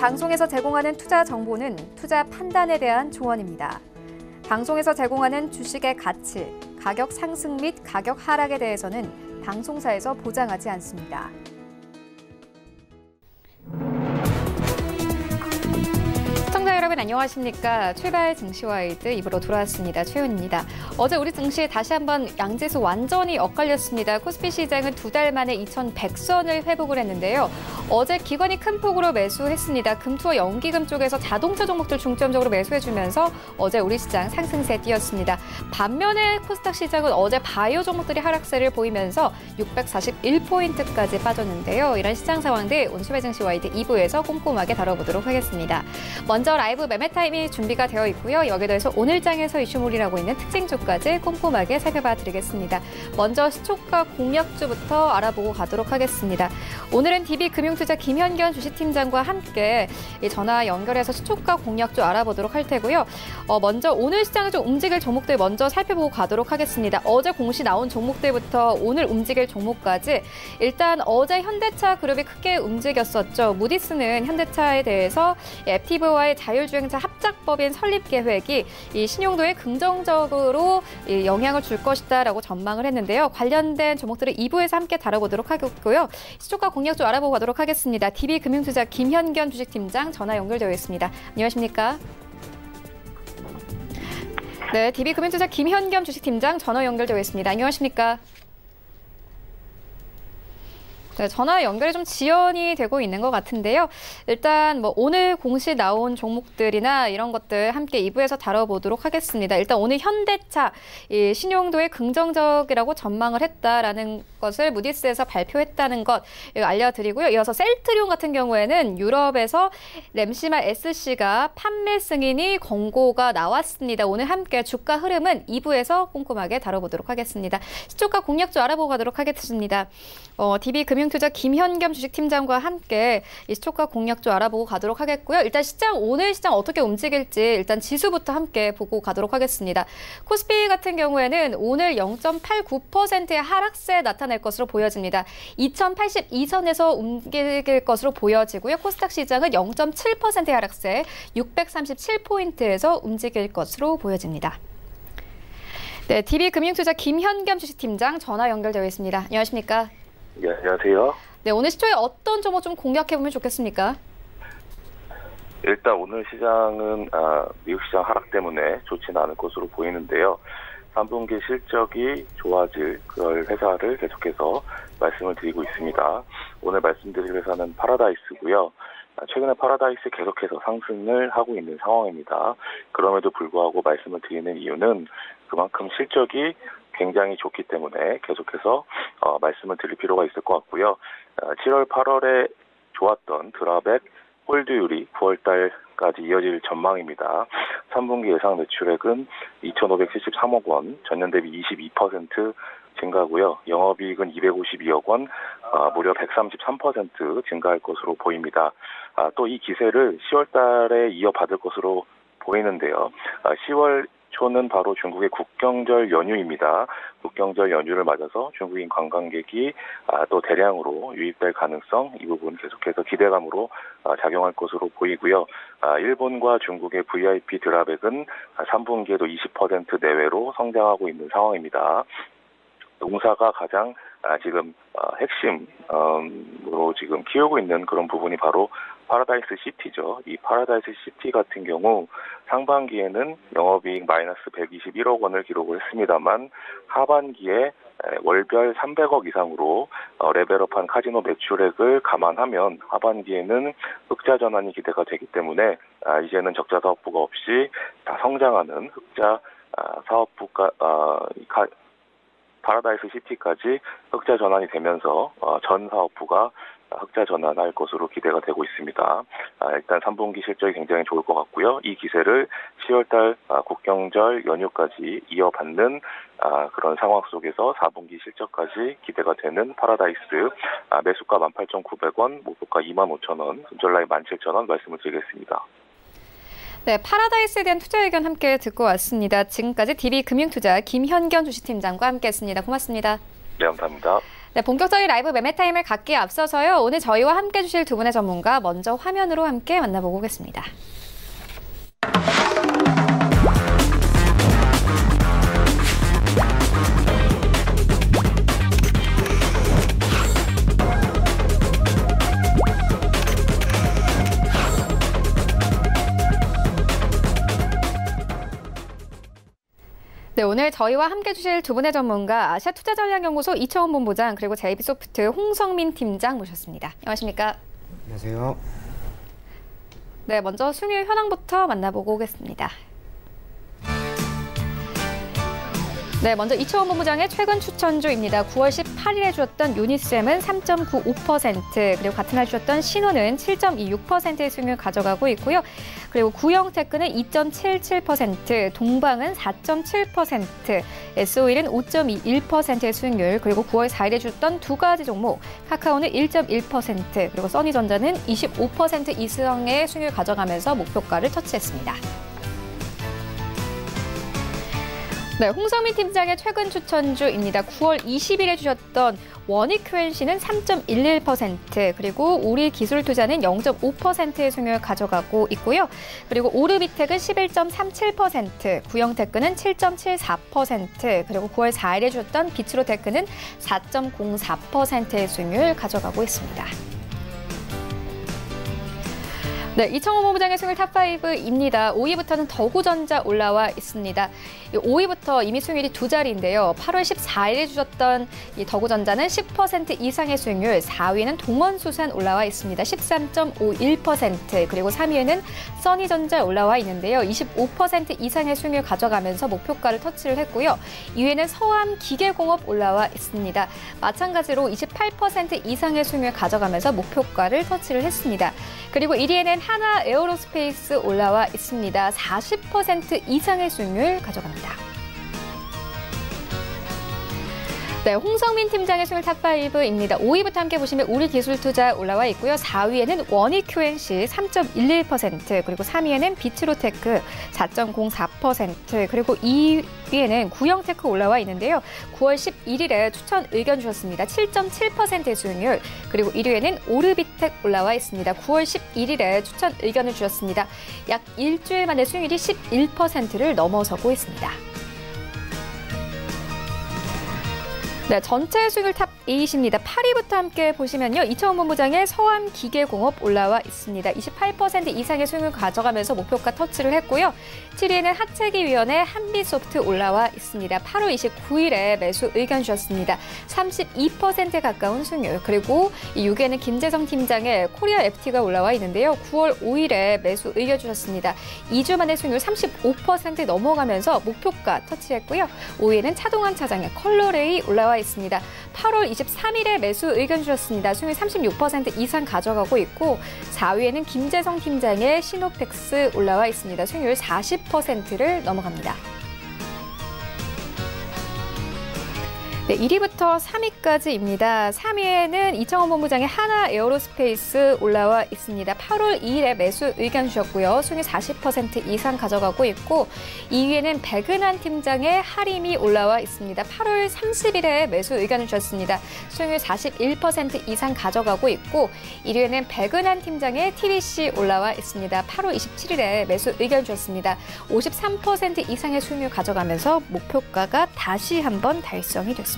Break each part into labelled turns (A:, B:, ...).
A: 방송에서 제공하는 투자 정보는 투자 판단에 대한 조언입니다. 방송에서 제공하는 주식의 가치, 가격 상승 및 가격 하락에 대해서는 방송사에서 보장하지 않습니다. 시청자 여러분 안녕하십니까? 출발 증시와이드 2부로 돌아왔습니다. 최윤입니다. 어제 우리 증시 다시 한번 양지수 완전히 엇갈렸습니다. 코스피 시장은 2달 만에 2,100선을 회복을 했는데요. 어제 기관이 큰 폭으로 매수했습니다. 금투와 연기금 쪽에서 자동차 종목들 중점적으로 매수해주면서 어제 우리 시장 상승세 띄었습니다. 반면에 코스닥 시장은 어제 바이오 종목들이 하락세를 보이면서 641포인트까지 빠졌는데요. 이런 시장 상황들 오늘 출발 증시와이드 2부에서 꼼꼼하게 다뤄보도록 하겠습니다. 먼저 라이브 매매 타임이 준비가 되어 있고요. 여기에 더해서 오늘 장에서 이슈몰이라고 있는 특징주까지 꼼꼼하게 살펴봐 드리겠습니다. 먼저 시초가 공략주부터 알아보고 가도록 하겠습니다. 오늘은 DB금융투자 김현견 주식팀장과 함께 전화 연결해서 시초가 공략주 알아보도록 할 테고요. 먼저 오늘 시장을 좀 움직일 종목들 먼저 살펴보고 가도록 하겠습니다. 어제 공시 나온 종목들부터 오늘 움직일 종목까지 일단 어제 현대차 그룹이 크게 움직였었죠. 무디스는 현대차에 대해서 앱티브와의 자율주행차 합작법인 설립 계획이 이 신용도에 긍정적으로 영향을 줄 것이다라고 전망을 했는데요. 관련된 종목들을 2부에서 함께 다뤄보도록 하겠고요. 시초가 공략주 알아보고 가도록 하겠습니다. DB금융투자 김현견 주식팀장 전화 연결되어 있습니다. 안녕하십니까? 네, DB금융투자 김현견 주식팀장 전화 연결되어 있습니다. 안녕하십니까? 네, 전화 연결이 좀 지연이 되고 있는 것 같은데요. 일단 오늘 공시 나온 종목들이나 이런 것들 함께 2부에서 다뤄보도록 하겠습니다. 일단 오늘 현대차 이 신용도에 긍정적이라고 전망을 했다라는 것을 무디스에서 발표했다는 것 알려드리고요. 이어서 셀트리온 같은 경우에는 유럽에서 램시마 SC가 판매 승인이 권고가 나왔습니다. 오늘 함께 주가 흐름은 2부에서 꼼꼼하게 다뤄보도록 하겠습니다. 시초가 공략주 알아보고 가도록 하겠습니다. DB금융투자 김현겸 주식팀장과 함께 이 시초가 공략주 알아보고 가도록 하겠고요. 일단 오늘 시장 어떻게 움직일지 일단 지수부터 함께 보고 가도록 하겠습니다. 코스피 같은 경우에는 오늘 0.89%의 하락세 나타낼 것으로 보여집니다. 2082선에서 움직일 것으로 보여지고요. 코스닥 시장은 0.7%의 하락세 637포인트에서 움직일 것으로 보여집니다. 네, DB금융투자 김현겸 주식팀장 전화 연결되어 있습니다. 안녕하십니까?
B: 네, 안녕하세요.
A: 네, 오늘 시초에 어떤 종목 좀 공략해보면 좋겠습니까?
B: 일단 오늘 시장은 미국 시장 하락 때문에 좋지는 않을 것으로 보이는데요. 3분기 실적이 좋아질 그럴 회사를 계속해서 말씀을 드리고 있습니다. 오늘 말씀드릴 회사는 파라다이스고요. 최근에 파라다이스 계속해서 상승을 하고 있는 상황입니다. 그럼에도 불구하고 말씀을 드리는 이유는 그만큼 실적이 굉장히 좋기 때문에 계속해서 말씀을 드릴 필요가 있을 것 같고요. 7월, 8월에 좋았던 드라백 홀드율이 9월달까지 이어질 전망입니다. 3분기 예상 매출액은 2,573억 원, 전년 대비 22% 증가고요. 영업이익은 252억 원, 무려 133% 증가할 것으로 보입니다. 또 이 기세를 10월달에 이어받을 것으로 보이는데요. 10월 초는 바로 중국의 국경절 연휴입니다. 국경절 연휴를 맞아서 중국인 관광객이 또 대량으로 유입될 가능성, 이 부분 계속해서 기대감으로 작용할 것으로 보이고요. 일본과 중국의 VIP 드라백은 3분기에도 20% 내외로 성장하고 있는 상황입니다. 농사가 가장 지금 핵심으로 지금 키우고 있는 그런 부분이 바로 파라다이스 시티죠. 이 파라다이스 시티 같은 경우 상반기에는 영업이익 마이너스 121억 원을 기록을 했습니다만 하반기에 월별 300억 이상으로 레벨업한 카지노 매출액을 감안하면 하반기에는 흑자 전환이 기대가 되기 때문에 이제는 적자 사업부가 없이 다 성장하는 흑자 사업부가 파라다이스 시티까지 흑자 전환이 되면서 전 사업부가 흑자 전환할 것으로 기대가 되고 있습니다. 일단 3분기 실적이 굉장히 좋을 것 같고요. 이 기세를 10월달 국경절 연휴까지 이어받는 그런 상황 속에서 4분기 실적까지 기대가 되는 파라다이스 매수가 18,900원, 목표가 25,000원, 손절라인 17,000원 말씀을 드리겠습니다.
A: 네, 파라다이스에 대한 투자 의견 함께 듣고 왔습니다. 지금까지 DB금융투자 김현견 주식팀장과 함께했습니다. 고맙습니다.
B: 네, 감사합니다.
A: 네, 본격적인 라이브 매매 타임을 갖기에 앞서서요. 오늘 저희와 함께 해주실 두 분의 전문가 먼저 화면으로 함께 만나보고 오겠습니다. 네, 오늘 저희와 함께 해주실 두 분의 전문가 아시아투자전략연구소 이채원 본부장 그리고 JB소프트 홍성민 팀장 모셨습니다. 안녕하십니까?
C: 안녕하세요.
A: 네, 먼저 수익률 현황부터 만나보고 오겠습니다. 네, 먼저 이채원 본부장의 최근 추천주입니다. 9월 18일에 주었던 유니쌤은 3.95%, 그리고 같은 날 주었던 신원은 7.26%의 수익률을 가져가고 있고요. 그리고 구형테크는 2.77%, 동방은 4.7%, S-오일은 5.21%의 수익률, 그리고 9월 4일에 주었던 두 가지 종목, 카카오는 1.1%, 그리고 써니전자는 25% 이상의 수익률을 가져가면서 목표가를 터치했습니다. 네, 홍성민 팀장의 최근 추천주입니다. 9월 20일에 주셨던 원익QNC는 3.11%, 그리고 우리기술투자는 0.5%의 수익률을 가져가고 있고요. 그리고 오르비텍은 11.37%, 구형테크는 7.74%, 그리고 9월 4일에 주셨던 비츠로테크는 4.04%의 수익률을 가져가고 있습니다. 네, 이채원 본부장의 수익률 탑5입니다. 5위부터는 더구전자 올라와 있습니다. 5위부터 이미 수익률이 두 자리인데요. 8월 14일에 주셨던 이 더구전자는 10% 이상의 수익률, 4위에는 동원수산 올라와 있습니다. 13.51%, 그리고 3위에는 써니전자 올라와 있는데요. 25% 이상의 수익률 가져가면서 목표가를 터치를 했고요. 2위에는 서암기계공업 올라와 있습니다. 마찬가지로 28% 이상의 수익률 가져가면서 목표가를 터치를 했습니다. 그리고 1위에는 하나 에어로스페이스 올라와 있습니다. 40% 이상의 수익률 가져갑니다. 네, 홍성민 팀장의 수익률 탑5입니다. 5위부터 함께 보시면 우리기술투자 올라와 있고요. 4위에는 원익QNC 3.11%, 그리고 3위에는 비츠로테크 4.04%, 그리고 2위에는 구형테크 올라와 있는데요. 9월 11일에 추천 의견 주셨습니다. 7.7%의 수익률, 그리고 1위에는 오르비텍 올라와 있습니다. 9월 11일에 추천 의견을 주셨습니다. 약 일주일 만에 수익률이 11%를 넘어서고 있습니다. 네, 전체 수익률 탑8입니다. 8위부터 함께 보시면요. 이채원 본부장의 서암기계공업 올라와 있습니다. 28% 이상의 수익률 가져가면서 목표가 터치를 했고요. 7위에는 하체기위원회 한빛소프트 올라와 있습니다. 8월 29일에 매수 의견 주셨습니다. 32%에 가까운 수익률. 그리고 6위에는 김재성 팀장의 코리아 FT가 올라와 있는데요. 9월 5일에 매수 의견 주셨습니다. 2주 만에 수익률 35% 넘어가면서 목표가 터치했고요. 5위에는 차동환 차장의 컬러레이 올라와 있습니다. 8월 23일에 매수 의견 주셨습니다. 수익률 36% 이상 가져가고 있고, 4위에는 김재성 팀장의 시노펙스 올라와 있습니다. 수익률 40%를 넘어갑니다. 네, 1위부터 3위까지입니다. 3위에는 이채원 본부장의 하나 에어로스페이스 올라와 있습니다. 8월 2일에 매수 의견 주셨고요. 수익률 40% 이상 가져가고 있고, 2위에는 백은한 팀장의 하림이 올라와 있습니다. 8월 30일에 매수 의견을 주셨습니다. 수익률 41% 이상 가져가고 있고, 1위에는 백은한 팀장의 TBC 올라와 있습니다. 8월 27일에 매수 의견 주셨습니다. 53% 이상의 수익률 가져가면서 목표가가 다시 한번 달성이 됐습니다.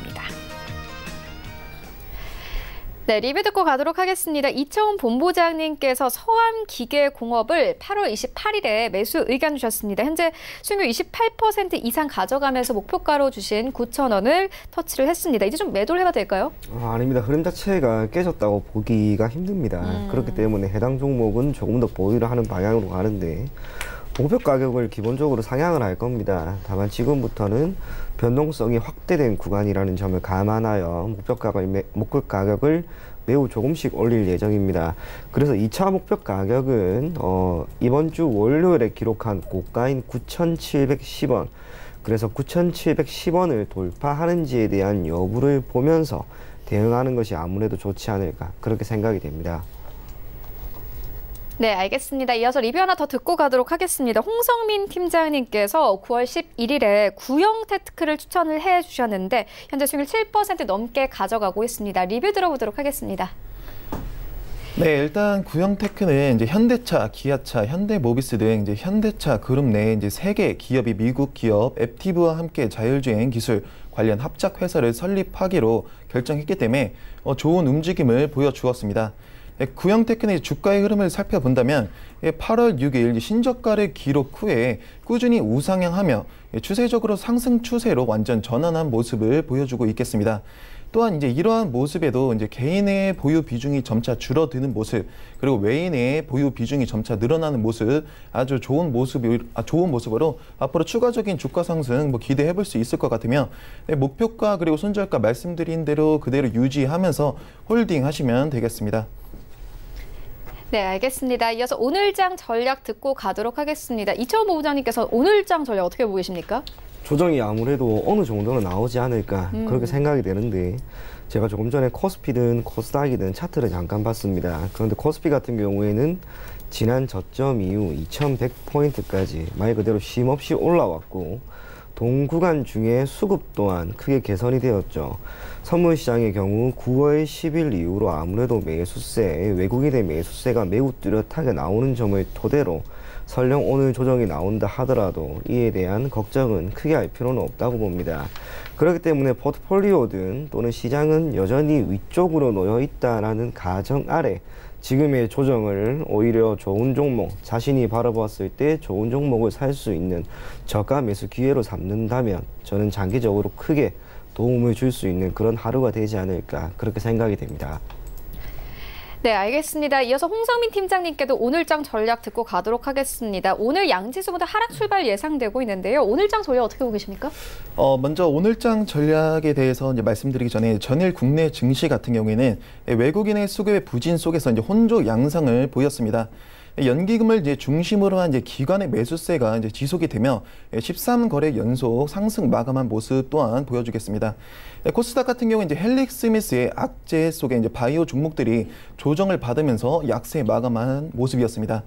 A: 네, 리뷰 듣고 가도록 하겠습니다. 이채원 본부장님께서 서암기계공업을 8월 28일에 매수 의견 주셨습니다. 현재 수익률 28% 이상 가져가면서 목표가로 주신 9,000원을 터치를 했습니다. 이제 좀 매도를 해봐도 될까요?
C: 아닙니다. 흐름 자체가 깨졌다고 보기가 힘듭니다. 그렇기 때문에 해당 종목은 조금 더 보유를 하는 방향으로 가는데, 목표 가격을 기본적으로 상향을 할 겁니다. 다만 지금부터는 변동성이 확대된 구간이라는 점을 감안하여 목표 가격을 매우 조금씩 올릴 예정입니다. 그래서 2차 목표 가격은 이번 주 월요일에 기록한 고가인 9,710원, 그래서 9,710원을 돌파하는지에 대한 여부를 보면서 대응하는 것이 아무래도 좋지 않을까, 그렇게 생각이 됩니다.
A: 네, 알겠습니다. 이어서 리뷰 하나 더 듣고 가도록 하겠습니다. 홍성민 팀장님께서 9월 11일에 구형 테크를 추천을 해주셨는데 현재 수익률 7% 넘게 가져가고 있습니다. 리뷰 들어보도록 하겠습니다.
D: 네, 일단 구형 테크는 이제 현대차, 기아차, 현대모비스 등 이제 현대차 그룹 내에 이제 3개 기업이 미국 기업 앱티브와 함께 자율주행 기술 관련 합작 회사를 설립하기로 결정했기 때문에 좋은 움직임을 보여주었습니다. 구형 테크의 주가의 흐름을 살펴본다면 8월 6일 신저가를 기록 후에 꾸준히 우상향하며 추세적으로 상승 추세로 완전 전환한 모습을 보여주고 있겠습니다. 또한 이제 이러한 모습에도 이제 개인의 보유 비중이 점차 줄어드는 모습, 그리고 외인의 보유 비중이 점차 늘어나는 모습, 아주 좋은 모습으로 앞으로 추가적인 주가 상승 기대해 볼 수 있을 것 같으며 목표가 그리고 손절가 말씀드린 대로 그대로 유지하면서 홀딩하시면 되겠습니다.
A: 네, 알겠습니다. 이어서 오늘장 전략 듣고 가도록 하겠습니다. 이채원 본부장님께서 오늘장 전략 어떻게 보고 계십니까?
C: 조정이 아무래도 어느 정도는 나오지 않을까 그렇게 생각이 되는데 제가 조금 전에 코스피든 코스닥이든 차트를 잠깐 봤습니다. 그런데 코스피 같은 경우에는 지난 저점 이후 2100포인트까지 말 그대로 쉼없이 올라왔고 동구간 중에 수급 또한 크게 개선이 되었죠. 선물시장의 경우 9월 10일 이후로 아무래도 매수세, 외국인의 매수세가 매우 뚜렷하게 나오는 점을 토대로 설령 오늘 조정이 나온다 하더라도 이에 대한 걱정은 크게 할 필요는 없다고 봅니다. 그렇기 때문에 포트폴리오든 또는 시장은 여전히 위쪽으로 놓여 있다라는 가정 아래 지금의 조정을 오히려 좋은 종목, 자신이 바라봤을 때 좋은 종목을 살 수 있는 저가 매수 기회로 삼는다면 저는 장기적으로 크게 도움을 줄 수 있는 그런 하루가 되지 않을까 그렇게 생각이 됩니다.
A: 네, 알겠습니다. 이어서 홍성민 팀장님께도 오늘장 전략 듣고 가도록 하겠습니다. 오늘 양지수보다 하락 출발 예상되고 있는데요. 오늘장 전략 어떻게 보고 계십니까?
D: 먼저 오늘장 전략에 대해서 이제 말씀드리기 전에 전일 국내 증시 같은 경우에는 외국인의 수급의 부진 속에서 이제 혼조 양상을 보였습니다. 연기금을 이제 중심으로 한 이제 기관의 매수세가 이제 지속이 되며 13거래 연속 상승 마감한 모습 또한 보여주겠습니다. 코스닥 같은 경우 이제 헬릭 스미스의 악재 속에 이제 바이오 종목들이 조정을 받으면서 약세 마감한 모습이었습니다.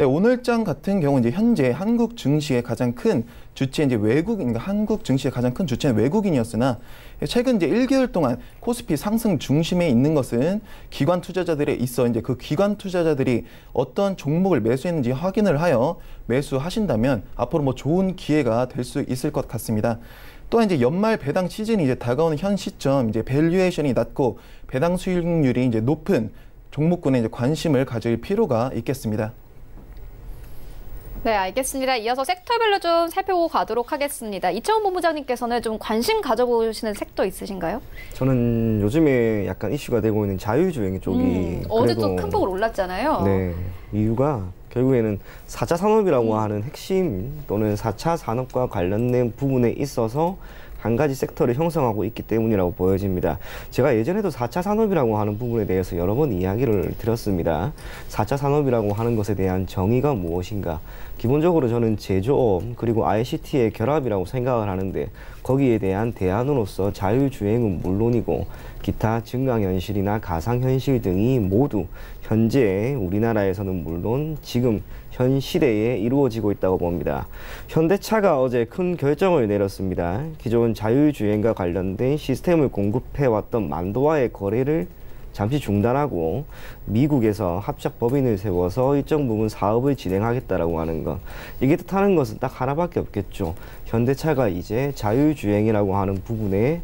D: 오늘장 같은 경우 이제 현재 한국 증시의 가장 큰 주체 이제 외국인, 한국 증시의 가장 큰 주체는 외국인이었으나 최근 이제 1개월 동안 코스피 상승 중심에 있는 것은 기관 투자자들에 있어 이제 그 기관 투자자들이 어떤 종목을 매수했는지 확인을 하여 매수하신다면 앞으로 좋은 기회가 될 수 있을 것 같습니다. 또한 이제 연말 배당 시즌이 이제 다가오는 현 시점 이제 밸류에이션이 낮고 배당 수익률이 이제 높은 종목군에 이제 관심을 가질 필요가 있겠습니다.
A: 네, 알겠습니다. 이어서 섹터별로 좀 살펴보고 가도록 하겠습니다. 이채원 본부장님께서는 좀 관심 가져보시는 섹터 있으신가요?
C: 저는 요즘에 약간 이슈가 되고 있는 자율주행 쪽이
A: 어제 또 큰 폭으로 올랐잖아요.
C: 네, 이유가 결국에는 4차 산업이라고 하는 핵심 또는 4차 산업과 관련된 부분에 있어서 한 가지 섹터를 형성하고 있기 때문이라고 보여집니다. 제가 예전에도 4차 산업이라고 하는 부분에 대해서 여러 번 이야기를 드렸습니다. 4차 산업이라고 하는 것에 대한 정의가 무엇인가? 기본적으로 저는 제조업 그리고 ICT의 결합이라고 생각을 하는데 거기에 대한 대안으로서 자율주행은 물론이고 기타 증강현실이나 가상현실 등이 모두 현재 우리나라에서는 물론 지금 현 시대에 이루어지고 있다고 봅니다. 현대차가 어제 큰 결정을 내렸습니다. 기존 자율주행과 관련된 시스템을 공급해왔던 만도와의 거래를 잠시 중단하고 미국에서 합작 법인을 세워서 일정 부분 사업을 진행하겠다라고 하는 것. 이게 뜻하는 것은 딱 하나밖에 없겠죠. 현대차가 이제 자율주행이라고 하는 부분에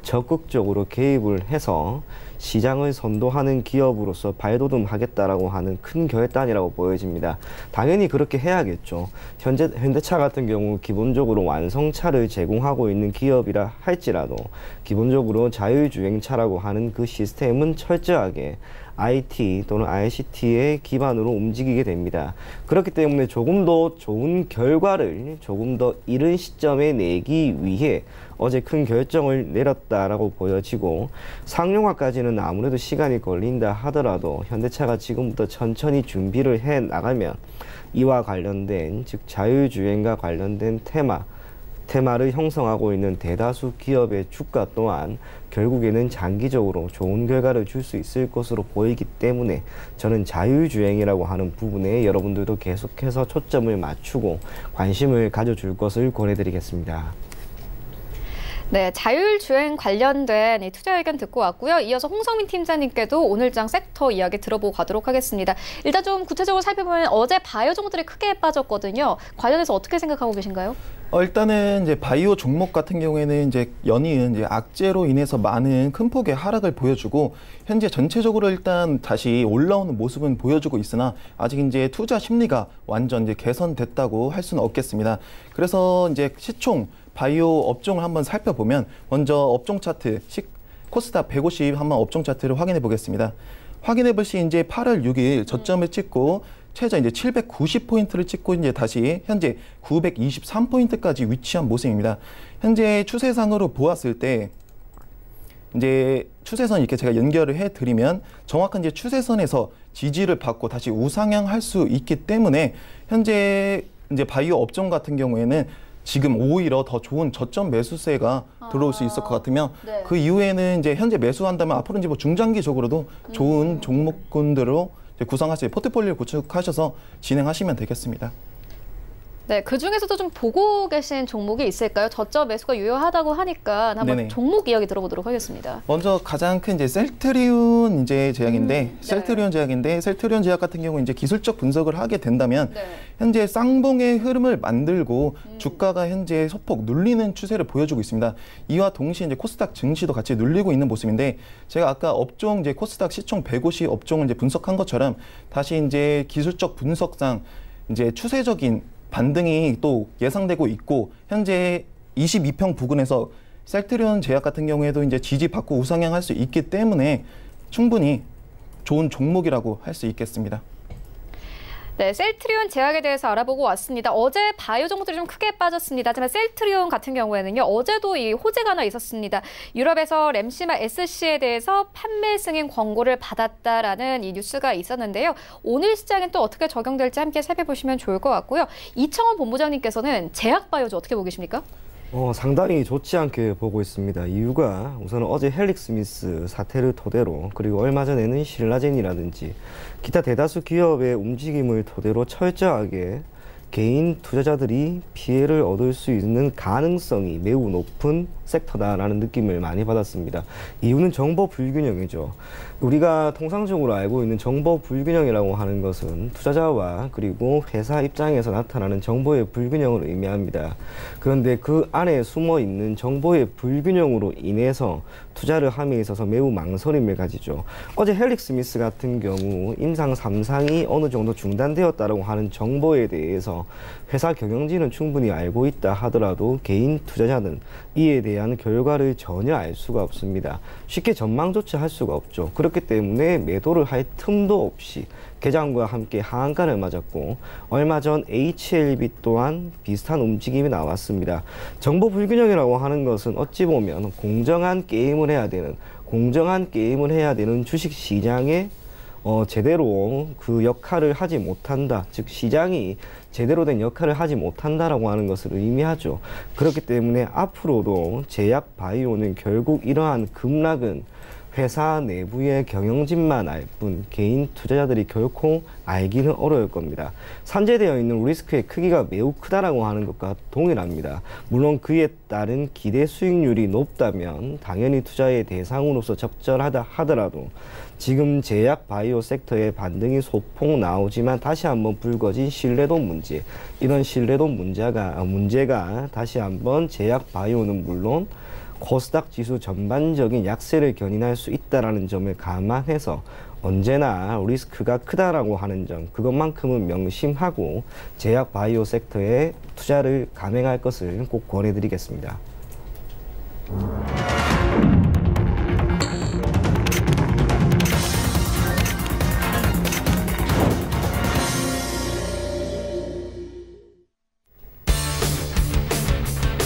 C: 적극적으로 개입을 해서 시장을 선도하는 기업으로서 발돋움하겠다라고 하는 큰 결단이라고 보여집니다. 당연히 그렇게 해야겠죠. 현대차 같은 경우 기본적으로 완성차를 제공하고 있는 기업이라 할지라도 기본적으로 자율주행차라고 하는 그 시스템은 철저하게 IT 또는 ICT의 기반으로 움직이게 됩니다. 그렇기 때문에 조금 더 좋은 결과를 조금 더 이른 시점에 내기 위해 어제 큰 결정을 내렸다라고 보여지고 상용화까지는 아무래도 시간이 걸린다 하더라도 현대차가 지금부터 천천히 준비를 해 나가면 이와 관련된 즉 자율주행과 관련된 테마 테마를 형성하고 있는 대다수 기업의 주가 또한 결국에는 장기적으로 좋은 결과를 줄 수 있을 것으로 보이기 때문에 저는 자율주행이라고 하는 부분에 여러분들도 계속해서 초점을 맞추고 관심을 가져줄 것을 권해드리겠습니다.
A: 네, 자율주행 관련된 이 투자 의견 듣고 왔고요. 이어서 홍성민 팀장님께도 오늘장 섹터 이야기 들어보고 가도록 하겠습니다. 일단 좀 구체적으로 살펴보면 어제 바이오 종목들이 크게 빠졌거든요. 관련해서 어떻게 생각하고 계신가요?
D: 일단은 이제 바이오 종목 같은 경우에는 이제 연이은 이제 악재로 인해서 많은 큰 폭의 하락을 보여주고 현재 전체적으로 일단 다시 올라오는 모습은 보여주고 있으나 아직 이제 투자 심리가 완전 이제 개선됐다고 할 수는 없겠습니다. 그래서 이제 시총 바이오 업종을 한번 살펴보면 먼저 업종 차트 코스닥 150 한번 업종 차트를 확인해 보겠습니다. 확인해 볼 시 이제 8월 6일 저점을 찍고 최저 이제 790포인트를 찍고 이제 다시 현재 923포인트까지 위치한 모습입니다. 현재 추세상으로 보았을 때 이제 추세선 이렇게 제가 연결을 해 드리면 정확한 이제 추세선에서 지지를 받고 다시 우상향할 수 있기 때문에 현재 이제 바이오 업종 같은 경우에는 지금 오히려 더 좋은 저점 매수세가 들어올 수 있을 것 같으며
A: 네.
D: 그 이후에는 이제 현재 매수한다면 앞으로 이제 뭐 중장기적으로도 좋은 종목군들로 구성하실 포트폴리오 구축하셔서 진행하시면 되겠습니다.
A: 네, 그 중에서도 좀 보고 계신 종목이 있을까요? 저점 매수가 유효하다고 하니까 한번
D: 네네.
A: 종목 이야기 들어보도록 하겠습니다.
D: 먼저 가장 큰 이제 셀트리온 이제 제약인데
A: 네.
D: 셀트리온 제약 같은 경우 이제 기술적 분석을 하게 된다면
A: 네.
D: 현재 쌍봉의 흐름을 만들고 주가가 현재 소폭 눌리는 추세를 보여주고 있습니다. 이와 동시에 이제 코스닥 증시도 같이 눌리고 있는 모습인데 제가 아까 업종 이제 코스닥 시총 150 업종을 이제 분석한 것처럼 다시 이제 기술적 분석상 이제 추세적인 반등이 또 예상되고 있고 현재 22평 부근에서 셀트리온 제약 같은 경우에도 이제 지지받고 우상향할 수 있기 때문에 충분히 좋은 종목이라고 할 수 있겠습니다.
A: 네, 셀트리온 제약에 대해서 알아보고 왔습니다. 어제 바이오 종목들이 좀 크게 빠졌습니다. 하지만 셀트리온 같은 경우에는요, 어제도 이 호재가 하나 있었습니다. 유럽에서 램시마 SC에 대해서 판매 승인 권고를 받았다라는 이 뉴스가 있었는데요. 오늘 시장엔 또 어떻게 적용될지 함께 살펴보시면 좋을 것 같고요. 이청원 본부장님께서는 제약 바이오즈 어떻게 보고 계십니까?
C: 상당히 좋지 않게 보고 있습니다. 이유가 우선은 어제 헬릭스미스 사태를 토대로 그리고 얼마 전에는 신라젠이라든지 기타 대다수 기업의 움직임을 토대로 철저하게 개인 투자자들이 피해를 얻을 수 있는 가능성이 매우 높은 섹터다라는 느낌을 많이 받았습니다. 이유는 정보 불균형이죠. 우리가 통상적으로 알고 있는 정보 불균형이라고 하는 것은 투자자와 그리고 회사 입장에서 나타나는 정보의 불균형을 의미합니다. 그런데 그 안에 숨어 있는 정보의 불균형으로 인해서 투자를 함에 있어서 매우 망설임을 가지죠. 어제 헬릭스미스 같은 경우 임상 3상이 어느 정도 중단되었다고 하는 정보에 대해서 회사 경영진은 충분히 알고 있다 하더라도 개인 투자자는 이에 대한 결과를 전혀 알 수가 없습니다. 쉽게 전망조차 할 수가 없죠. 그렇기 때문에 매도를 할 틈도 없이 개장과 함께 하한가를 맞았고 얼마 전 HLB 또한 비슷한 움직임이 나왔습니다. 정보 불균형이라고 하는 것은 어찌 보면 공정한 게임을 해야 되는 주식시장에 제대로 그 역할을 하지 못한다. 즉 시장이 제대로 된 역할을 하지 못한다라고 하는 것을 의미하죠. 그렇기 때문에 앞으로도 제약 바이오는 결국 이러한 급락은 회사 내부의 경영진만 알 뿐 개인 투자자들이 결코 알기는 어려울 겁니다. 산재되어 있는 리스크의 크기가 매우 크다라고 하는 것과 동일합니다. 물론 그에 따른 기대 수익률이 높다면 당연히 투자의 대상으로서 적절하다 하더라도 지금 제약 바이오 섹터의 반등이 소폭 나오지만 다시 한번 불거진 신뢰도 문제, 이런 신뢰도 문제가 다시 한번 제약 바이오는 물론 코스닥 지수 전반적인 약세를 견인할 수 있다는 점을 감안해서 언제나 리스크가 크다라고 하는 점, 그것만큼은 명심하고 제약 바이오 섹터에 투자를 감행할 것을 꼭 권해드리겠습니다.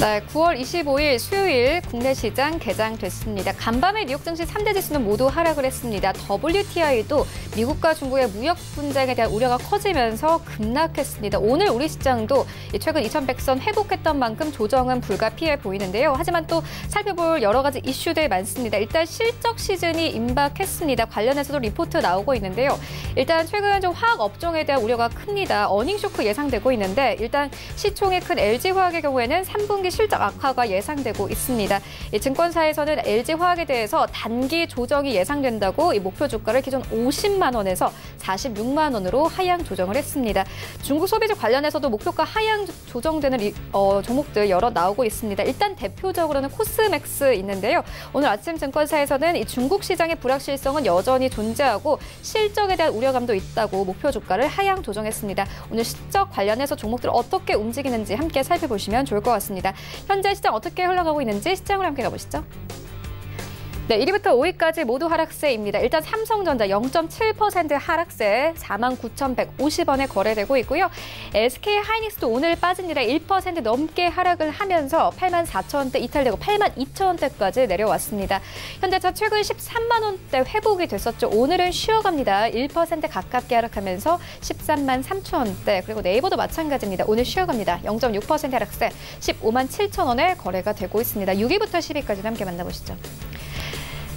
A: 네, 네, 9월 25일 수요일 국내 시장 개장됐습니다. 간밤에 뉴욕 증시 3대 지수는 모두 하락을 했습니다. WTI도 미국과 중국의 무역 분쟁에 대한 우려가 커지면서 급락했습니다. 오늘 우리 시장도 최근 2100선 회복했던 만큼 조정은 불가피해 보이는데요. 하지만 또 살펴볼 여러 가지 이슈들 많습니다. 일단 실적 시즌이 임박했습니다. 관련해서도 리포트 나오고 있는데요. 일단 최근 좀 화학 업종에 대한 우려가 큽니다. 어닝 쇼크 예상되고 있는데 일단 시총이 큰 LG화학의 경우에는 3분기 실적 악화가 예상되고 있습니다. 증권사에서는 LG화학에 대해서 단기 조정이 예상된다고 이 목표 주가를 기존 50만 원에서 46만 원으로 하향 조정을 했습니다. 중국 소비주 관련해서도 목표가 하향 조정되는 종목들 여러 나오고 있습니다. 일단 대표적으로는 코스맥스 있는데요. 오늘 아침 증권사에서는 이 중국 시장의 불확실성은 여전히 존재하고 실적에 대한 우려감도 있다고 목표 주가를 하향 조정했습니다. 오늘 실적 관련해서 종목들 어떻게 움직이는지 함께 살펴보시면 좋을 것 같습니다. 현재 시장 어떻게 흘러가고 있는지 시장으로 함께 가보시죠. 네, 1위부터 5위까지 모두 하락세입니다. 일단 삼성전자 0.7% 하락세 49,150원에 거래되고 있고요. SK하이닉스도 오늘 빠진 이래 1% 넘게 하락을 하면서 84,000원대 이탈되고 82,000원대까지 내려왔습니다. 현대차 최근 13만 원대 회복이 됐었죠. 오늘은 쉬어갑니다. 1% 가깝게 하락하면서 13만 3천원대. 그리고 네이버도 마찬가지입니다. 오늘 쉬어갑니다. 0.6% 하락세 15만 7천원에 거래가 되고 있습니다. 6위부터 10위까지 함께 만나보시죠.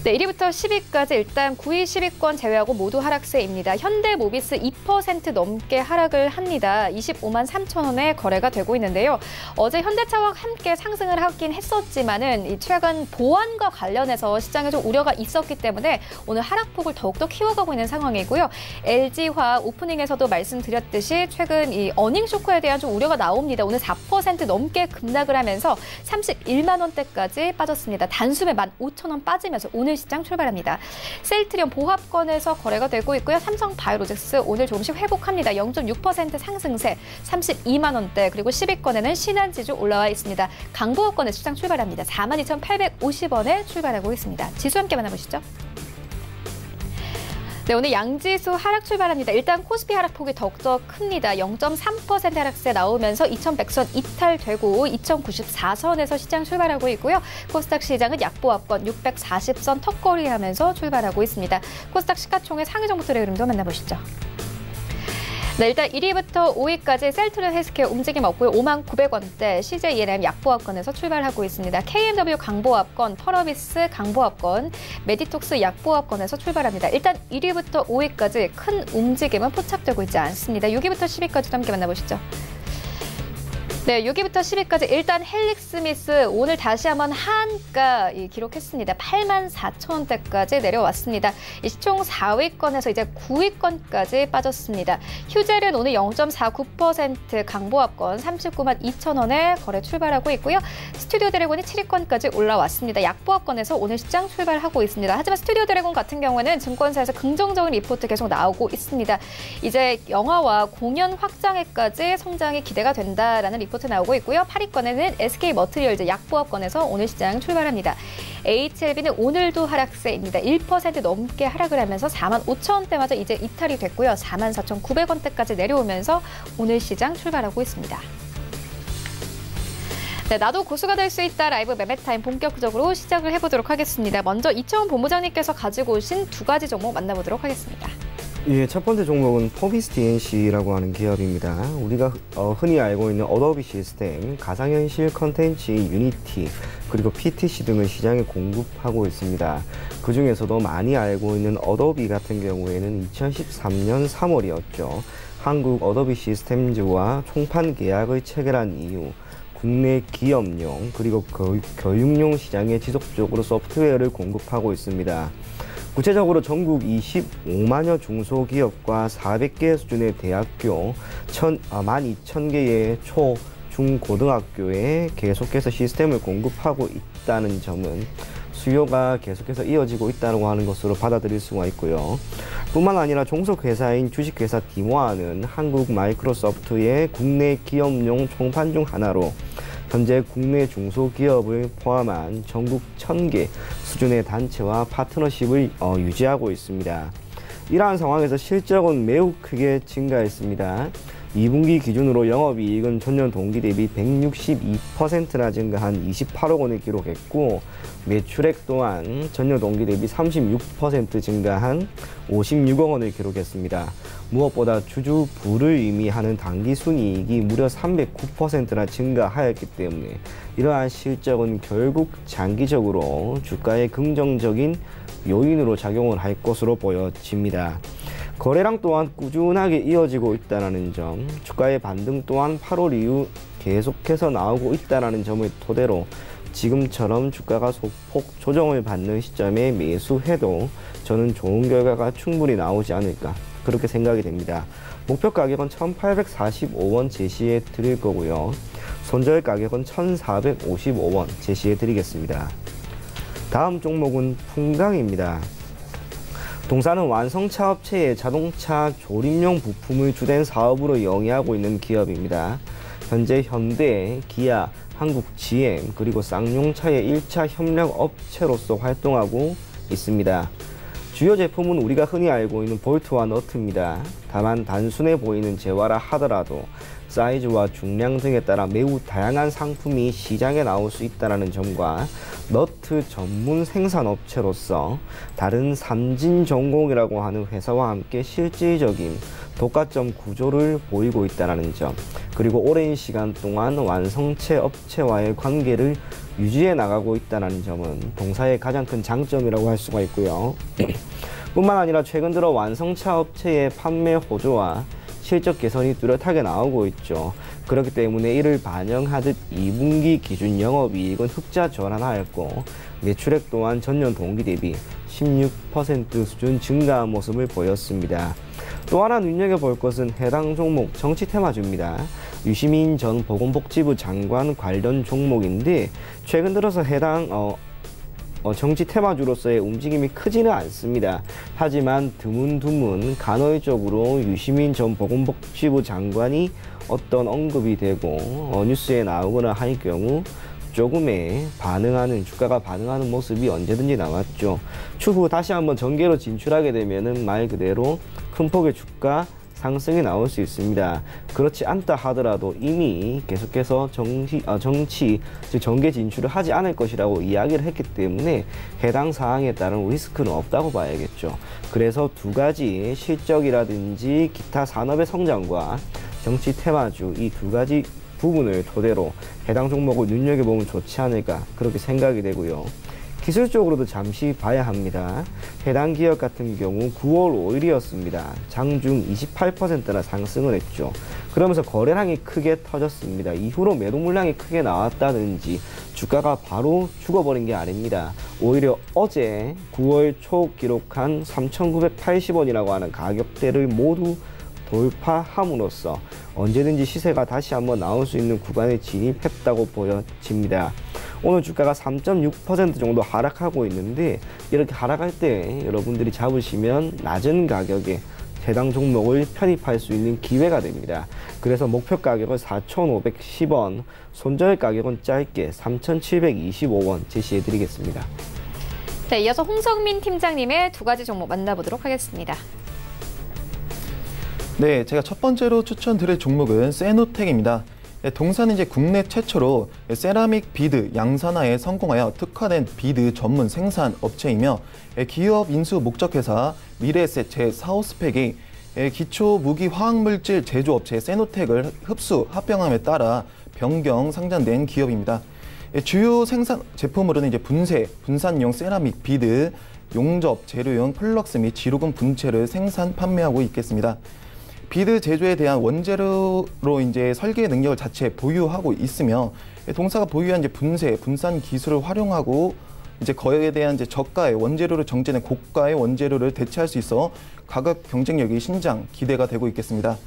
A: 네, 1위부터 10위까지 일단 9위, 10위권 제외하고 모두 하락세입니다. 현대모비스 2% 넘게 하락을 합니다. 25만 3천원에 거래가 되고 있는데요. 어제 현대차와 함께 상승을 하긴 했었지만은 최근 보안과 관련해서 시장에 좀 우려가 있었기 때문에 오늘 하락폭을 더욱더 키워가고 있는 상황이고요. LG화학 오프닝에서도 말씀드렸듯이 최근 이 어닝 쇼크에 대한 좀 우려가 나옵니다. 오늘 4% 넘게 급락을 하면서 31만 원대까지 빠졌습니다. 단숨에 15,000원 빠지면서 오늘 시장 출발합니다. 셀트리온 보합권에서 거래가 되고 있고요. 삼성바이오로직스 오늘 조금씩 회복합니다. 0.6% 상승세 32만 원대. 그리고 10위권에는 신한지주 올라와 있습니다. 강보합권에서 시장 출발합니다. 42,850원에 출발하고 있습니다. 지수 함께 만나보시죠. 네, 오늘 양지수 하락 출발합니다. 일단 코스피 하락폭이 더욱더 큽니다. 0.3% 하락세 나오면서 2100선 이탈되고 2094선에서 시장 출발하고 있고요. 코스닥 시장은 약보합권 640선 턱걸이하면서 출발하고 있습니다. 코스닥 시가총액 상위 종목들의 흐름도 만나보시죠. 네, 일단 1위부터 5위까지 셀트리온 헬스케어 움직임 없고요. 5만 900원대, CJENM 약보합권에서 출발하고 있습니다. KMW 강보합권, 펄어비스 강보합권, 메디톡스 약보합권에서 출발합니다. 일단 1위부터 5위까지 큰 움직임은 포착되고 있지 않습니다. 6위부터 10위까지도 함께 만나보시죠. 네, 6위부터 10위까지 일단 헬릭스미스 오늘 다시 한번 하한가 기록했습니다. 84,000원대까지 내려왔습니다. 이 시총 4위권에서 이제 9위권까지 빠졌습니다. 휴젤은 오늘 0.49% 강보합권 39만 2천원에 거래 출발하고 있고요. 스튜디오 드래곤이 7위권까지 올라왔습니다. 약보합권에서 오늘 시장 출발하고 있습니다. 하지만 스튜디오 드래곤 같은 경우에는 증권사에서 긍정적인 리포트 계속 나오고 있습니다. 이제 영화와 공연 확장에까지 성장이 기대가 된다라는 리포트 나오고 있고요. 8위권에는 SK머트리얼즈 약보합권에서 오늘 시장 출발합니다. HLB는 오늘도 하락세입니다. 1% 넘게 하락을 하면서 45,000원대마저 이제 이탈이 됐고요. 44,900원대까지 내려오면서 오늘 시장 출발하고 있습니다. 네, 나도 고수가 될 수 있다 라이브 매매타임 본격적으로 시작을 해보도록 하겠습니다. 먼저 이채원 본부장님께서 가지고 오신 두 가지 종목 만나보도록 하겠습니다.
C: 예, 첫 번째 종목은 포비스 DNC라고 하는 기업입니다. 우리가 흔히 알고 있는 어도비 시스템, 가상현실 컨텐츠 유니티, 그리고 PTC 등을 시장에 공급하고 있습니다. 그 중에서도 많이 알고 있는 어도비 같은 경우에는 2013년 3월이었죠. 한국 어도비 시스템즈와 총판 계약을 체결한 이후 국내 기업용 그리고 교육용 시장에 지속적으로 소프트웨어를 공급하고 있습니다. 구체적으로 전국 25만여 중소기업과 400개 수준의 대학교 12,000개의 초, 중, 고등학교에 계속해서 시스템을 공급하고 있다는 점은 수요가 계속해서 이어지고 있다고 하는 것으로 받아들일 수가 있고요. 뿐만 아니라 종속회사인 주식회사 디모아는 한국 마이크로소프트의 국내 기업용 총판 중 하나로 현재 국내 중소기업을 포함한 전국 1,000개 수준의 단체와 파트너십을 유지하고 있습니다. 이러한 상황에서 실적은 매우 크게 증가했습니다. 2분기 기준으로 영업이익은 전년 동기 대비 162%나 증가한 28억 원을 기록했고 매출액 또한 전년 동기 대비 36% 증가한 56억 원을 기록했습니다. 무엇보다 주주 부를 의미하는 당기순이익이 무려 309%나 증가하였기 때문에 이러한 실적은 결국 장기적으로 주가에 긍정적인 요인으로 작용을 할 것으로 보여집니다. 거래량 또한 꾸준하게 이어지고 있다는 점, 주가의 반등 또한 8월 이후 계속해서 나오고 있다는 점을 토대로 지금처럼 주가가 소폭 조정을 받는 시점에 매수해도 저는 좋은 결과가 충분히 나오지 않을까 그렇게 생각이 됩니다. 목표 가격은 1845원 제시해 드릴 거고요. 손절 가격은 1455원 제시해 드리겠습니다. 다음 종목은 풍강입니다. 동사는 완성차 업체의 자동차 조립용 부품을 주된 사업으로 영위하고 있는 기업입니다. 현재 현대, 기아, 한국 GM 그리고 쌍용차의 1차 협력 업체로서 활동하고 있습니다. 주요 제품은 우리가 흔히 알고 있는 볼트와 너트입니다. 다만 단순해 보이는 재화라 하더라도 사이즈와 중량 등에 따라 매우 다양한 상품이 시장에 나올 수 있다는 점과 너트 전문 생산업체로서 다른 삼진전공이라고 하는 회사와 함께 실질적인 독과점 구조를 보이고 있다는 점, 그리고 오랜 시간 동안 완성체 업체와의 관계를 유지해 나가고 있다는 점은 동사의 가장 큰 장점이라고 할 수가 있고요. 뿐만 아니라 최근 들어 완성차 업체의 판매 호조와 실적 개선이 뚜렷하게 나오고 있죠. 그렇기 때문에 이를 반영하듯 2분기 기준 영업이익은 흑자 전환하였고 매출액 또한 전년 동기 대비 16% 수준 증가한 모습을 보였습니다. 또 하나 눈여겨볼 것은 해당 종목 정치 테마주입니다. 유시민 전 보건복지부 장관 관련 종목인데 최근 들어서 해당 정치 테마주로서의 움직임이 크지는 않습니다. 하지만 드문드문 간헐적으로 유시민 전 보건복지부 장관이 어떤 언급이 되고 뉴스에 나오거나 할 경우 조금의 주가가 반응하는 모습이 언제든지 나왔죠. 추후 다시 한번 전개로 진출하게 되면은 말 그대로 큰 폭의 주가 상승이 나올 수 있습니다. 그렇지 않다 하더라도 이미 계속해서 정치, 즉 정계 진출을 하지 않을 것이라고 이야기를 했기 때문에 해당 사항에 따른 리스크는 없다고 봐야겠죠. 그래서 두 가지 실적이라든지 기타 산업의 성장과 정치 테마주 이 두 가지 부분을 토대로 해당 종목을 눈여겨보면 좋지 않을까 그렇게 생각이 되고요. 기술적으로도 잠시 봐야 합니다. 해당 기업 같은 경우 9월 5일이었습니다. 장중 28%나 상승을 했죠. 그러면서 거래량이 크게 터졌습니다. 이후로 매도 물량이 크게 나왔다든지 주가가 바로 죽어버린 게 아닙니다. 오히려 어제 9월 초 기록한 3,980원이라고 하는 가격대를 모두 돌파함으로써 언제든지 시세가 다시 한번 나올 수 있는 구간에 진입했다고 보여집니다. 오늘 주가가 3.6% 정도 하락하고 있는데 이렇게 하락할 때 여러분들이 잡으시면 낮은 가격에 해당 종목을 편입할 수 있는 기회가 됩니다. 그래서 목표 가격은 4,510원, 손절 가격은 짧게 3,725원 제시해 드리겠습니다.
A: 네, 이어서 홍성민 팀장님의 두 가지 종목 만나보도록 하겠습니다.
D: 네, 제가 첫 번째로 추천드릴 종목은 세노텍입니다. 동사는 이제 국내 최초로 세라믹 비드 양산화에 성공하여 특화된 비드 전문 생산 업체이며 기업 인수 목적 회사 미래에셋 제4호 스펙이 기초 무기 화학물질 제조업체 세노텍을 흡수 합병함에 따라 변경 상장된 기업입니다. 주요 생산 제품으로는 이제 분산용 세라믹 비드, 용접, 재료용 플럭스 및 지루금 분체를 생산 판매하고 있겠습니다. 비드 제조에 대한 원재료로 이제 설계 능력을 자체 보유하고 있으며 동사가 보유한 이제 분산 기술을 활용하고 이제 거에 대한 이제 저가의 원재료를 정제된 고가의 원재료를 대체할 수 있어 가격 경쟁력이 신장 기대가 되고 있겠습니다.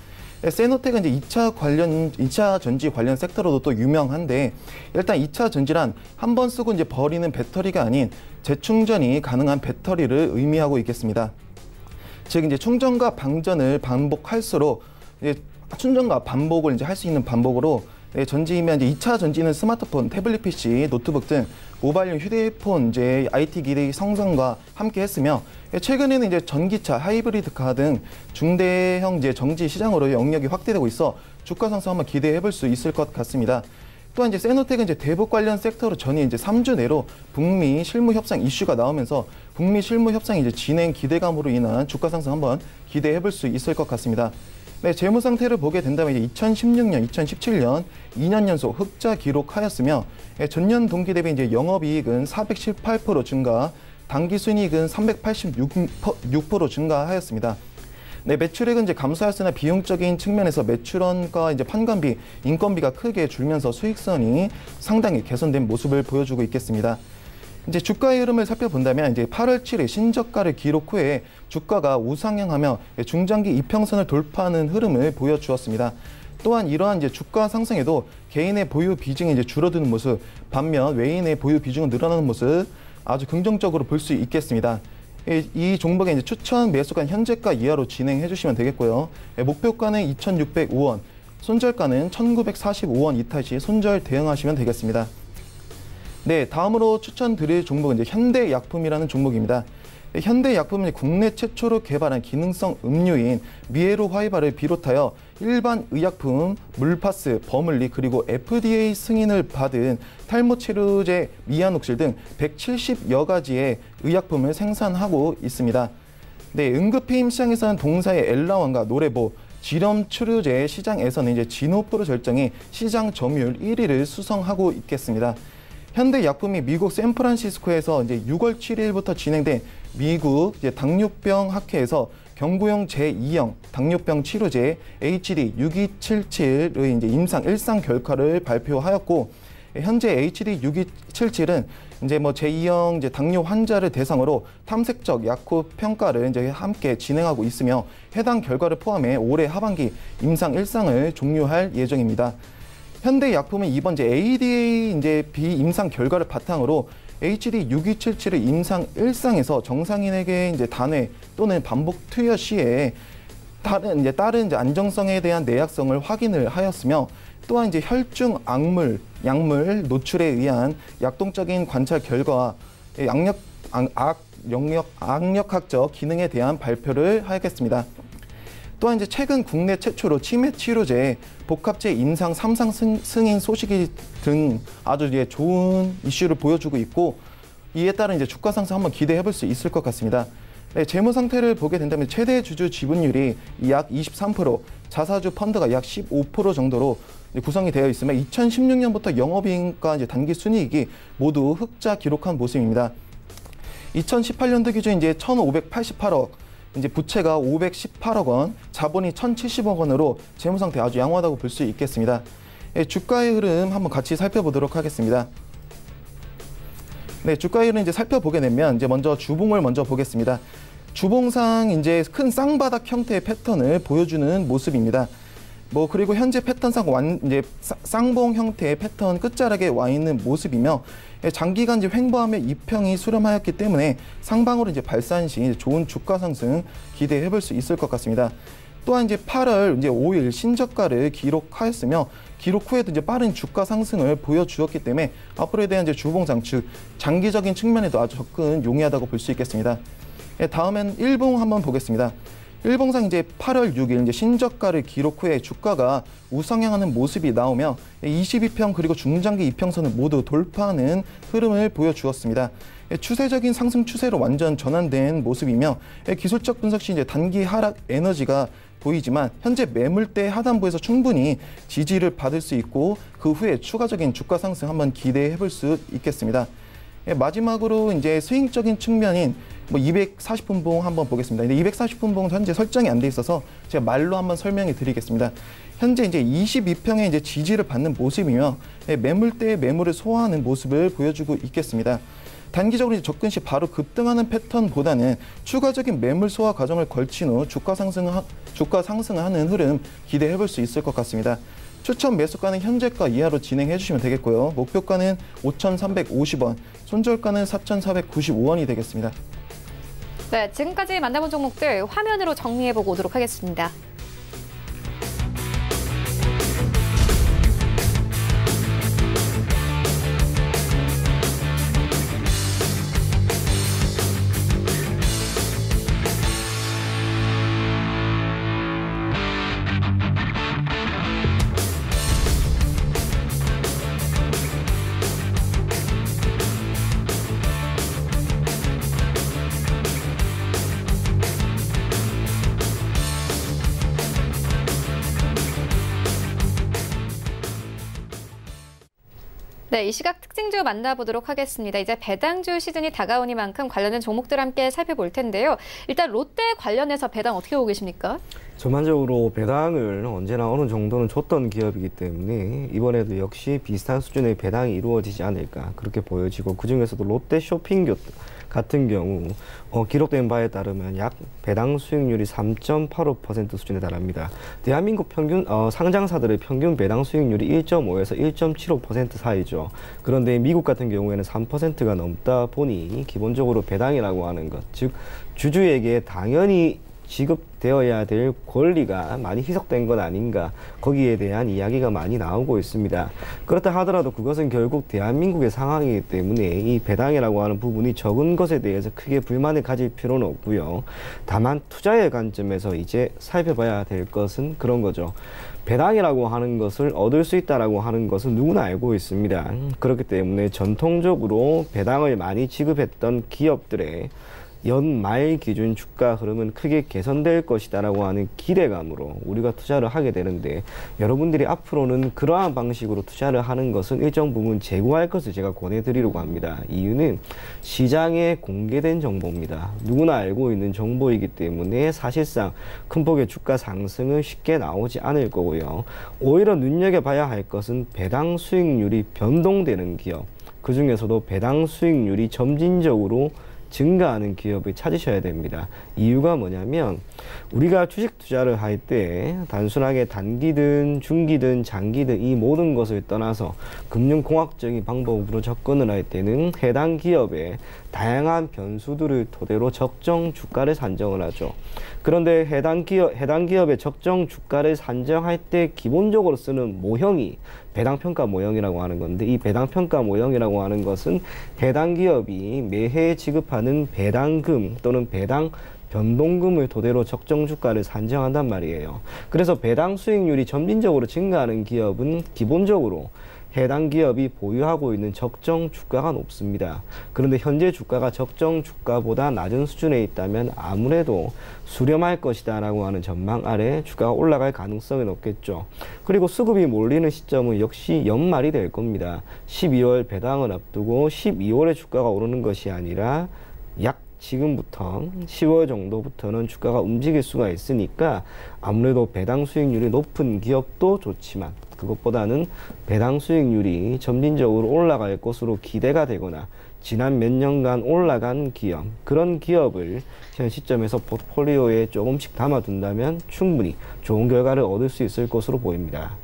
D: 세노텍은 이제 2차 전지 관련 섹터로도 또 유명한데 일단 2차 전지란 한 번 쓰고 이제 버리는 배터리가 아닌 재충전이 가능한 배터리를 의미하고 있겠습니다. 즉 이제 충전과 방전을 반복할수록 이제 충전과 반복을 이제 할 수 있는 반복으로 네, 전지면 이제 2차 전지는 스마트폰, 태블릿 PC, 노트북 등 모바일용 휴대폰 이제 IT 기기 성장과 함께 했으며 최근에는 이제 전기차, 하이브리드카 등 중대형 이제 정지 시장으로 영역이 확대되고 있어 주가 상승 한번 기대해 볼 수 있을 것 같습니다. 또한 이제 세노텍은 이제 대북 관련 섹터로 전이 이제 3주 내로 북미 실무 협상 이슈가 나오면서 북미 실무 협상 이제 진행 기대감으로 인한 주가 상승 한번 기대해 볼 수 있을 것 같습니다. 네, 재무 상태를 보게 된다면 이제 2016년, 2017년 2년 연속 흑자 기록하였으며 전년 동기 대비 이제 영업이익은 418% 증가, 당기순이익은 386% 증가하였습니다. 네, 매출액은 이제 감소하였으나 비용적인 측면에서 매출원과 이제 판관비, 인건비가 크게 줄면서 수익성이 상당히 개선된 모습을 보여주고 있겠습니다. 이제 주가의 흐름을 살펴본다면 이제 8월 7일 신저가를 기록 후에 주가가 우상향하며 중장기 이평선을 돌파하는 흐름을 보여주었습니다. 또한 이러한 이제 주가 상승에도 개인의 보유 비중이 이제 줄어드는 모습, 반면 외인의 보유 비중은 늘어나는 모습 아주 긍정적으로 볼 수 있겠습니다. 이 종목의 이제 추천 매수가 현재가 이하로 진행해 주시면 되겠고요. 목표가는 2,605원, 손절가는 1,945원 이탈 시 손절 대응하시면 되겠습니다. 네, 다음으로 추천드릴 종목은 이제 현대약품이라는 종목입니다. 현대약품은 국내 최초로 개발한 기능성 음료인 미에로 화이바를 비롯하여 일반 의약품, 물파스, 버물리 그리고 FDA 승인을 받은 탈모 치료제 미아녹실 등 170여 가지의 의약품을 생산하고 있습니다. 네, 응급해임 시장에서는 동사의 엘라원과 노레보, 지렴 치료제 시장에서는 이제 지노프로 절정이 시장 점유율 1위를 수성하고 있겠습니다. 현대약품이 미국 샌프란시스코에서 이제 6월 7일부터 진행된 미국 이제 당뇨병 학회에서 경구용 제2형 당뇨병 치료제 HD6277의 이제 임상 1상 결과를 발표하였고, 현재 HD6277은 이제 뭐 제2형 이제 당뇨 환자를 대상으로 탐색적 약효 평가를 이제 함께 진행하고 있으며 해당 결과를 포함해 올해 하반기 임상 1상을 종료할 예정입니다. 현대약품은 이번 이제 ADA 이제 비임상 결과를 바탕으로 HD6277의 임상 1상에서 정상인에게 이제 단회 또는 반복 투여 시에 다른 이제 안정성에 대한 내약성을 확인을 하였으며, 또한 이제 혈중 약물 노출에 의한 약동적인 관찰 결과와 악력학적 기능에 대한 발표를 하겠습니다. 또한 이제 최근 국내 최초로 치매 치료제 복합제 임상 3상 승인 소식이 등 아주 이제 좋은 이슈를 보여주고 있고, 이에 따른 이제 주가 상승 한번 기대해 볼 수 있을 것 같습니다. 네, 재무 상태를 보게 된다면 최대 주주 지분율이 약 23%, 자사주 펀드가 약 15% 정도로 구성이 되어 있으며 2016년부터 영업이익과 이제 단기 순이익이 모두 흑자 기록한 모습입니다. 2018년도 기준 이제 1,588억, 이제 부채가 518억 원, 자본이 1,070억 원으로 재무 상태 아주 양호하다고 볼 수 있겠습니다. 주가의 흐름 한번 같이 살펴보도록 하겠습니다. 네, 주가의 흐름 이제 살펴보게 되면 이제 먼저 주봉을 먼저 보겠습니다. 주봉상 이제 큰 쌍바닥 형태의 패턴을 보여주는 모습입니다. 뭐 그리고 현재 패턴상 이제 쌍봉 형태의 패턴 끝자락에 와 있는 모습이며, 장기간 이제 횡보하며 이평이 수렴하였기 때문에 상방으로 이제 발산 시 좋은 주가 상승 기대해 볼 수 있을 것 같습니다. 또한 이제 8월 이제 5일 신저가를 기록하였으며 기록 후에도 이제 빠른 주가 상승을 보여주었기 때문에 앞으로에 대한 이제 주봉상 즉 장기적인 측면에도 아주 접근 용이하다고 볼 수 있겠습니다. 다음엔 일봉 한번 보겠습니다. 일봉상 이제 8월 6일 이제 신저가를 기록 후에 주가가 우상향하는 모습이 나오며 22평 그리고 중장기 이평선을 모두 돌파하는 흐름을 보여주었습니다. 추세적인 상승 추세로 완전 전환된 모습이며 기술적 분석 시 이제 단기 하락 에너지가 보이지만 현재 매물대 하단부에서 충분히 지지를 받을 수 있고 그 후에 추가적인 주가 상승 한번 기대해 볼 수 있겠습니다. 마지막으로 이제 스윙적인 측면인 240분봉 한번 보겠습니다. 240분봉 현재 설정이 안 돼 있어서 제가 말로 한번 설명해 드리겠습니다. 현재 이제 22평의 이제 지지를 받는 모습이며 매물대의 매물을 소화하는 모습을 보여주고 있겠습니다. 단기적으로 접근 시 바로 급등하는 패턴보다는 추가적인 매물 소화 과정을 걸친 후 주가 상승을 하는 흐름 기대해 볼 수 있을 것 같습니다. 추천 매수가는 현재가 이하로 진행해 주시면 되겠고요. 목표가는 5,350원, 손절가는 4,495원이 되겠습니다.
A: 네, 지금까지 만나본 종목들 화면으로 정리해보고 오도록 하겠습니다. 네, 이 시각 특징주 만나보도록 하겠습니다. 이제 배당주 시즌이 다가오니만큼 관련된 종목들 함께 살펴볼 텐데요. 일단 롯데 관련해서 배당 어떻게 보고 계십니까?
C: 전반적으로 배당을 언제나 어느 정도는 줬던 기업이기 때문에 이번에도 역시 비슷한 수준의 배당이 이루어지지 않을까 그렇게 보여지고, 그중에서도 롯데 쇼핑 같은 경우 기록된 바에 따르면 약 배당 수익률이 3.85% 수준에 달합니다. 대한민국 평균 상장사들의 평균 배당 수익률이 1.5에서 1.75% 사이죠. 그런데 미국 같은 경우에는 3%가 넘다 보니 기본적으로 배당이라고 하는 것, 즉 주주에게 당연히 지급되어야 될 권리가 많이 희석된 건 아닌가, 거기에 대한 이야기가 많이 나오고 있습니다. 그렇다 하더라도 그것은 결국 대한민국의 상황이기 때문에 이 배당이라고 하는 부분이 적은 것에 대해서 크게 불만을 가질 필요는 없고요. 다만 투자의 관점에서 이제 살펴봐야 될 것은 그런 거죠. 배당이라고 하는 것을 얻을 수 있다라고 하는 것은 누구나 알고 있습니다. 그렇기 때문에 전통적으로 배당을 많이 지급했던 기업들의 연말 기준 주가 흐름은 크게 개선될 것이다라고 하는 기대감으로 우리가 투자를 하게 되는데, 여러분들이 앞으로는 그러한 방식으로 투자를 하는 것은 일정 부분 제고할 것을 제가 권해드리려고 합니다. 이유는 시장에 공개된 정보입니다. 누구나 알고 있는 정보이기 때문에 사실상 큰 폭의 주가 상승은 쉽게 나오지 않을 거고요. 오히려 눈여겨봐야 할 것은 배당 수익률이 변동되는 기업, 그 중에서도 배당 수익률이 점진적으로 증가하는 기업을 찾으셔야 됩니다. 이유가 뭐냐면, 우리가 주식 투자를 할 때 단순하게 단기든 중기든 장기든 이 모든 것을 떠나서 금융공학적인 방법으로 접근을 할 때는 해당 기업의 다양한 변수들을 토대로 적정 주가를 산정을 하죠. 그런데 해당 기업의 적정 주가를 산정할 때 기본적으로 쓰는 모형이 배당평가 모형이라고 하는 건데, 이 배당평가 모형이라고 하는 것은 해당 기업이 매해 지급하는 배당금 또는 배당 변동금을 토대로 적정 주가를 산정한단 말이에요. 그래서 배당 수익률이 점진적으로 증가하는 기업은 기본적으로 해당 기업이 보유하고 있는 적정 주가가 높습니다. 그런데 현재 주가가 적정 주가보다 낮은 수준에 있다면 아무래도 수렴할 것이다 라고 하는 전망 아래 주가가 올라갈 가능성이 높겠죠. 그리고 수급이 몰리는 시점은 역시 연말이 될 겁니다. 12월 배당을 앞두고 12월에 주가가 오르는 것이 아니라 약 지금부터 10월 정도부터는 주가가 움직일 수가 있으니까 아무래도 배당 수익률이 높은 기업도 좋지만 그것보다는 배당 수익률이 점진적으로 올라갈 것으로 기대가 되거나 지난 몇 년간 올라간 기업, 그런 기업을 현 시점에서 포트폴리오에 조금씩 담아둔다면 충분히 좋은 결과를 얻을 수 있을 것으로 보입니다.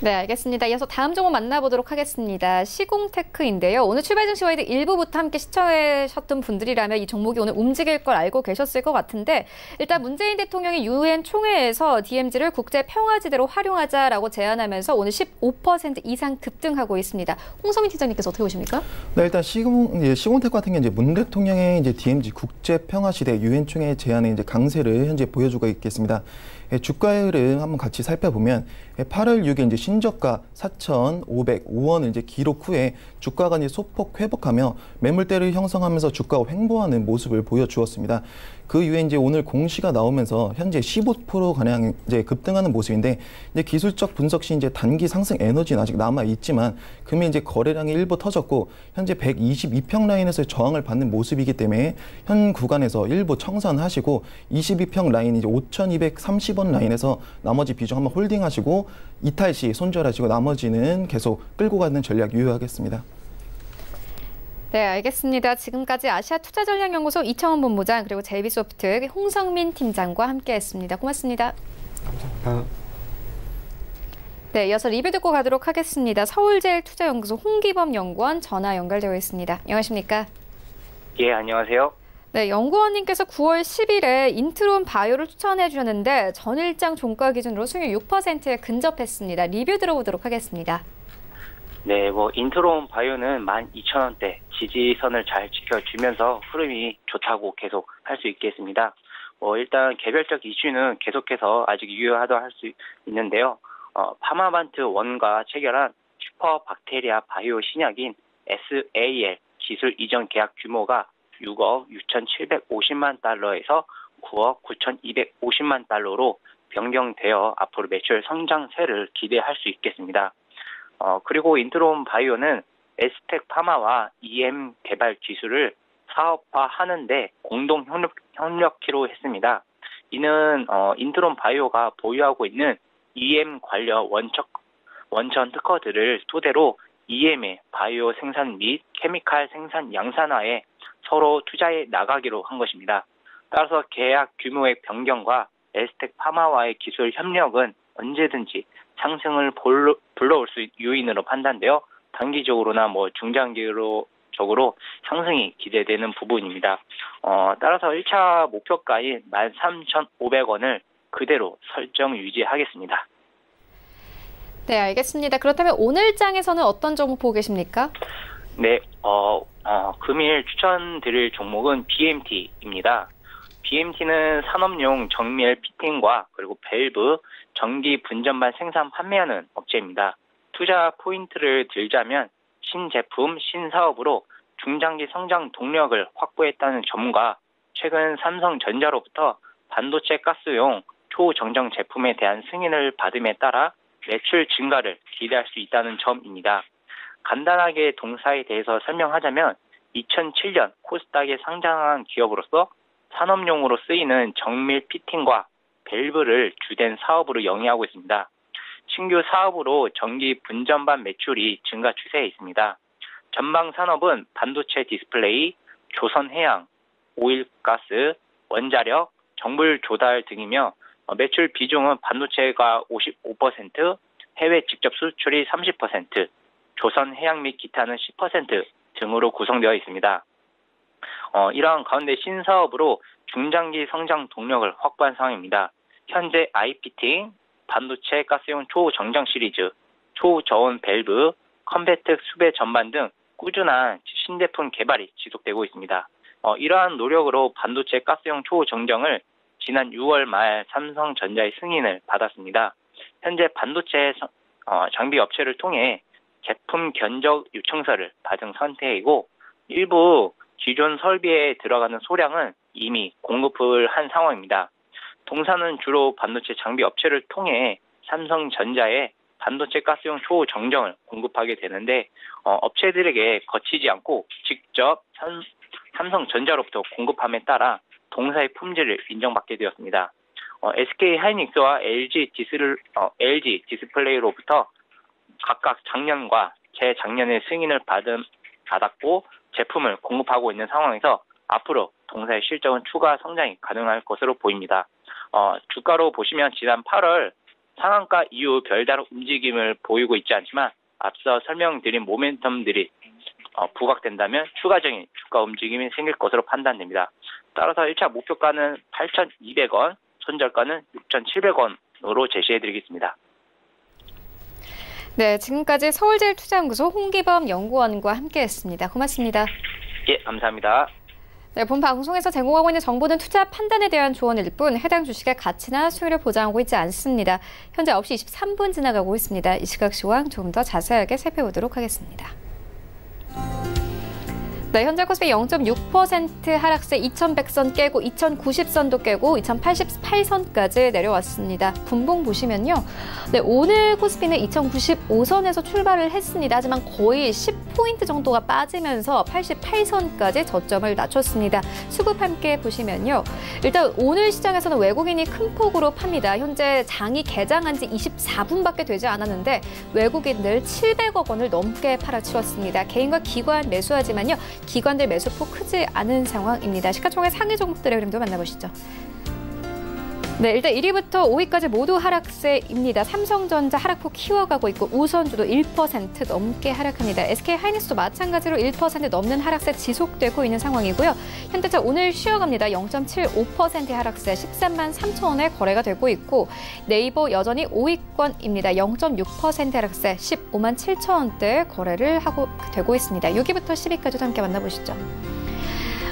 A: 네, 알겠습니다. 이어서 다음 종목 만나보도록 하겠습니다. 시공테크인데요. 오늘 출발 증시 와이드 1부부터 함께 시청하셨던 분들이라면 이 종목이 오늘 움직일 걸 알고 계셨을 것 같은데, 일단 문재인 대통령이 UN 총회에서 DMZ를 국제평화지대로 활용하자라고 제안하면서 오늘 15% 이상 급등하고 있습니다. 홍성민 팀장님께서 어떻게 보십니까?
D: 네, 일단 시공테크 같은 경우 이제 문 대통령의 이제 DMZ 국제평화시대 UN 총회 제안의 이제 강세를 현재 보여주고 있겠습니다. 주가의 흐름 한번 같이 살펴보면 8월 6일 이제 신저가 4,505원을 이제 기록 후에 주가가 이제 소폭 회복하며 매물대를 형성하면서 주가가 횡보하는 모습을 보여주었습니다. 그 이후에 이제 오늘 공시가 나오면서 현재 15% 가량 이제 급등하는 모습인데, 이제 기술적 분석 시 이제 단기 상승 에너지는 아직 남아 있지만 금일 이제 거래량이 일부 터졌고 현재 122평 라인에서 저항을 받는 모습이기 때문에 현 구간에서 일부 청산하시고 22평 라인 이제 5,230원 라인에서 나머지 비중 한번 홀딩하시고 이탈 시 손절하시고 나머지는 계속 끌고 가는 전략 유효하겠습니다.
A: 네, 알겠습니다. 지금까지 아시아투자전략연구소 이창원 본부장, 그리고 제이비소프트 홍성민 팀장과 함께했습니다. 고맙습니다.
C: 감사합니다.
A: 네, 이어서 리뷰 듣고 가도록 하겠습니다. 서울제일투자연구소 홍기범 연구원 전화 연결되어 있습니다. 안녕하십니까?
E: 예, 안녕하세요.
A: 네, 연구원님께서 9월 10일에 인트론 바이오를 추천해 주셨는데 전일장 종가 기준으로 수익률 6%에 근접했습니다. 리뷰 들어보도록 하겠습니다.
E: 네, 인트론 바이오는 12,000원대 지지선을 잘 지켜주면서 흐름이 좋다고 계속 할 수 있겠습니다. 일단 개별적 이슈는 계속해서 아직 유효하다 할 수 있는데요. 파마반트 1과 체결한 슈퍼박테리아 바이오 신약인 SAL 기술 이전 계약 규모가 6억 6,750만 달러에서 9억 9,250만 달러로 변경되어 앞으로 매출 성장세를 기대할 수 있겠습니다. 그리고 인트론 바이오는 에스텍 파마와 EM 개발 기술을 사업화하는데 공동 협력키로 했습니다. 이는 인트론 바이오가 보유하고 있는 EM 관련 원천 특허들을 토대로 EM의 바이오 생산 및 케미칼 생산 양산화에 서로 투자해 나가기로 한 것입니다. 따라서 계약 규모의 변경과 에스텍 파마와의 기술 협력은 언제든지 상승을 불러올 수 요인으로 판단되어 단기적으로나 중장기적으로 상승이 기대되는 부분입니다. 따라서 1차 목표가인 13,500원을 그대로 설정 유지하겠습니다.
A: 네, 알겠습니다. 그렇다면 오늘 장에서는 어떤 종목 보고 계십니까?
E: 네, 금일 추천드릴 종목은 BMT입니다. BMT는 산업용 정밀 피팅과 그리고 밸브, 전기 분전반 생산 판매하는 업체입니다. 투자 포인트를 들자면 신제품, 신사업으로 중장기 성장 동력을 확보했다는 점과 최근 삼성전자로부터 반도체 가스용 초정정 제품에 대한 승인을 받음에 따라 매출 증가를 기대할 수 있다는 점입니다. 간단하게 동사에 대해서 설명하자면 2007년 코스닥에 상장한 기업으로서 산업용으로 쓰이는 정밀 피팅과 밸브를 주된 사업으로 영위하고 있습니다. 신규 사업으로 전기 분전반 매출이 증가 추세에 있습니다. 전방 산업은 반도체 디스플레이, 조선해양, 오일가스, 원자력, 정불 조달 등이며 매출 비중은 반도체가 55%, 해외 직접 수출이 30%, 조선해양 및 기타는 10% 등으로 구성되어 있습니다. 이러한 가운데 신사업으로 중장기 성장 동력을 확보한 상황입니다. 현재 IP팅, 반도체 가스용 초정정 시리즈, 초저온 밸브, 컴팩트 수배 전반 등 꾸준한 신제품 개발이 지속되고 있습니다. 이러한 노력으로 반도체 가스용 초정정을 지난 6월 말 삼성전자의 승인을 받았습니다. 현재 반도체 장비 업체를 통해 제품 견적 요청서를 받은 상태이고 일부 기존 설비에 들어가는 소량은 이미 공급을 한 상황입니다. 동사는 주로 반도체 장비 업체를 통해 삼성전자에 반도체 가스용 초정정을 공급하게 되는데 업체들에게 거치지 않고 직접 삼성전자로부터 공급함에 따라 동사의 품질을 인정받게 되었습니다. SK 하이닉스와 LG 디스플레이로부터 각각 작년과 재작년에 승인을 받았고 제품을 공급하고 있는 상황에서 앞으로 동사의 실적은 추가 성장이 가능할 것으로 보입니다. 주가로 보시면 지난 8월 상한가 이후 별다른 움직임을 보이고 있지 않지만 앞서 설명드린 모멘텀들이 부각된다면 추가적인 주가 움직임이 생길 것으로 판단됩니다. 따라서 1차 목표가는 8,200원, 손절가는 6,700원으로 제시해드리겠습니다.
A: 네, 지금까지 서울제일투자연구소 홍기범 연구원과 함께했습니다. 고맙습니다.
E: 예, 감사합니다.
A: 네, 본 방송에서 제공하고 있는 정보는 투자 판단에 대한 조언일 뿐 해당 주식의 가치나 수익을 보장하고 있지 않습니다. 현재 9시 23분 지나가고 있습니다. 이 시각 시황 조금 더 자세하게 살펴보도록 하겠습니다. 네, 현재 코스피 0.6% 하락세 2100선 깨고 2090선도 깨고 2088선까지 내려왔습니다. 분봉 보시면요. 네, 오늘 코스피는 2095선에서 출발을 했습니다. 하지만 거의 10포인트 정도가 빠지면서 88선까지 저점을 낮췄습니다. 수급 함께 보시면요. 일단 오늘 시장에서는 외국인이 큰 폭으로 팝니다. 현재 장이 개장한 지 24분밖에 되지 않았는데 외국인들 700억 원을 넘게 팔아치웠습니다. 개인과 기관 매수하지만요. 기관들 매수폭 크지 않은 상황입니다. 시가총액 상위 종목들의 흐름도 만나보시죠. 네, 일단 1위부터 5위까지 모두 하락세입니다. 삼성전자 하락폭 키워가고 있고 우선주도 1% 넘게 하락합니다. SK 하이닉스도 마찬가지로 1% 넘는 하락세 지속되고 있는 상황이고요. 현대차 오늘 쉬어갑니다. 0.75% 하락세 13만 3천 원에 거래가 되고 있고 네이버 여전히 5위권입니다. 0.6% 하락세 15만 7천 원대 거래를 하고 되고 있습니다. 6위부터 10위까지도 함께 만나보시죠.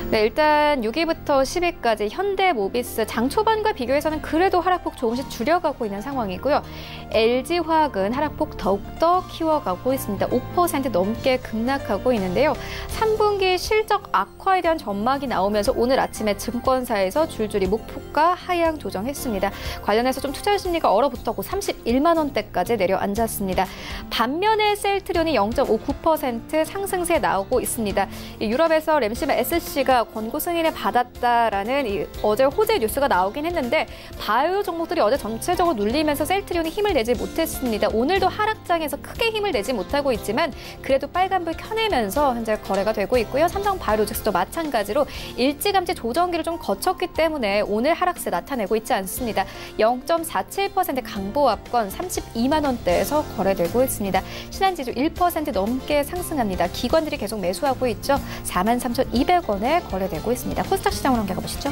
A: 네, 일단 6위부터 10위까지 현대모비스 장 초반과 비교해서는 그래도 하락폭 조금씩 줄여가고 있는 상황이고요. LG화학은 하락폭 더욱더 키워가고 있습니다. 5% 넘게 급락하고 있는데요. 3분기 실적 악화에 대한 전망이 나오면서 오늘 아침에 증권사에서 줄줄이 목표가 하향 조정했습니다. 관련해서 좀 투자 심리가 얼어붙었고 31만 원대까지 내려앉았습니다. 반면에 셀트리온이 0.59% 상승세 나오고 있습니다. 유럽에서 램시마 SC가 권고 승인을 받았다라는 어제 호재 뉴스가 나오긴 했는데 바이오 종목들이 어제 전체적으로 눌리면서 셀트리온이 힘을 내지 못했습니다. 오늘도 하락장에서 크게 힘을 내지 못하고 있지만 그래도 빨간불 켜내면서 현재 거래가 되고 있고요. 삼성바이오로직스도 마찬가지로 일찌감치 조정기를 좀 거쳤기 때문에 오늘 하락세 나타내고 있지 않습니다. 0.47% 강보합권 32만 원대에서 거래되고 있습니다. 신한지주 1% 넘게 상승합니다. 기관들이 계속 매수하고 있죠. 43,200원에 거래되고 있습니다. 코스닥 시장으로 한번 가보시죠.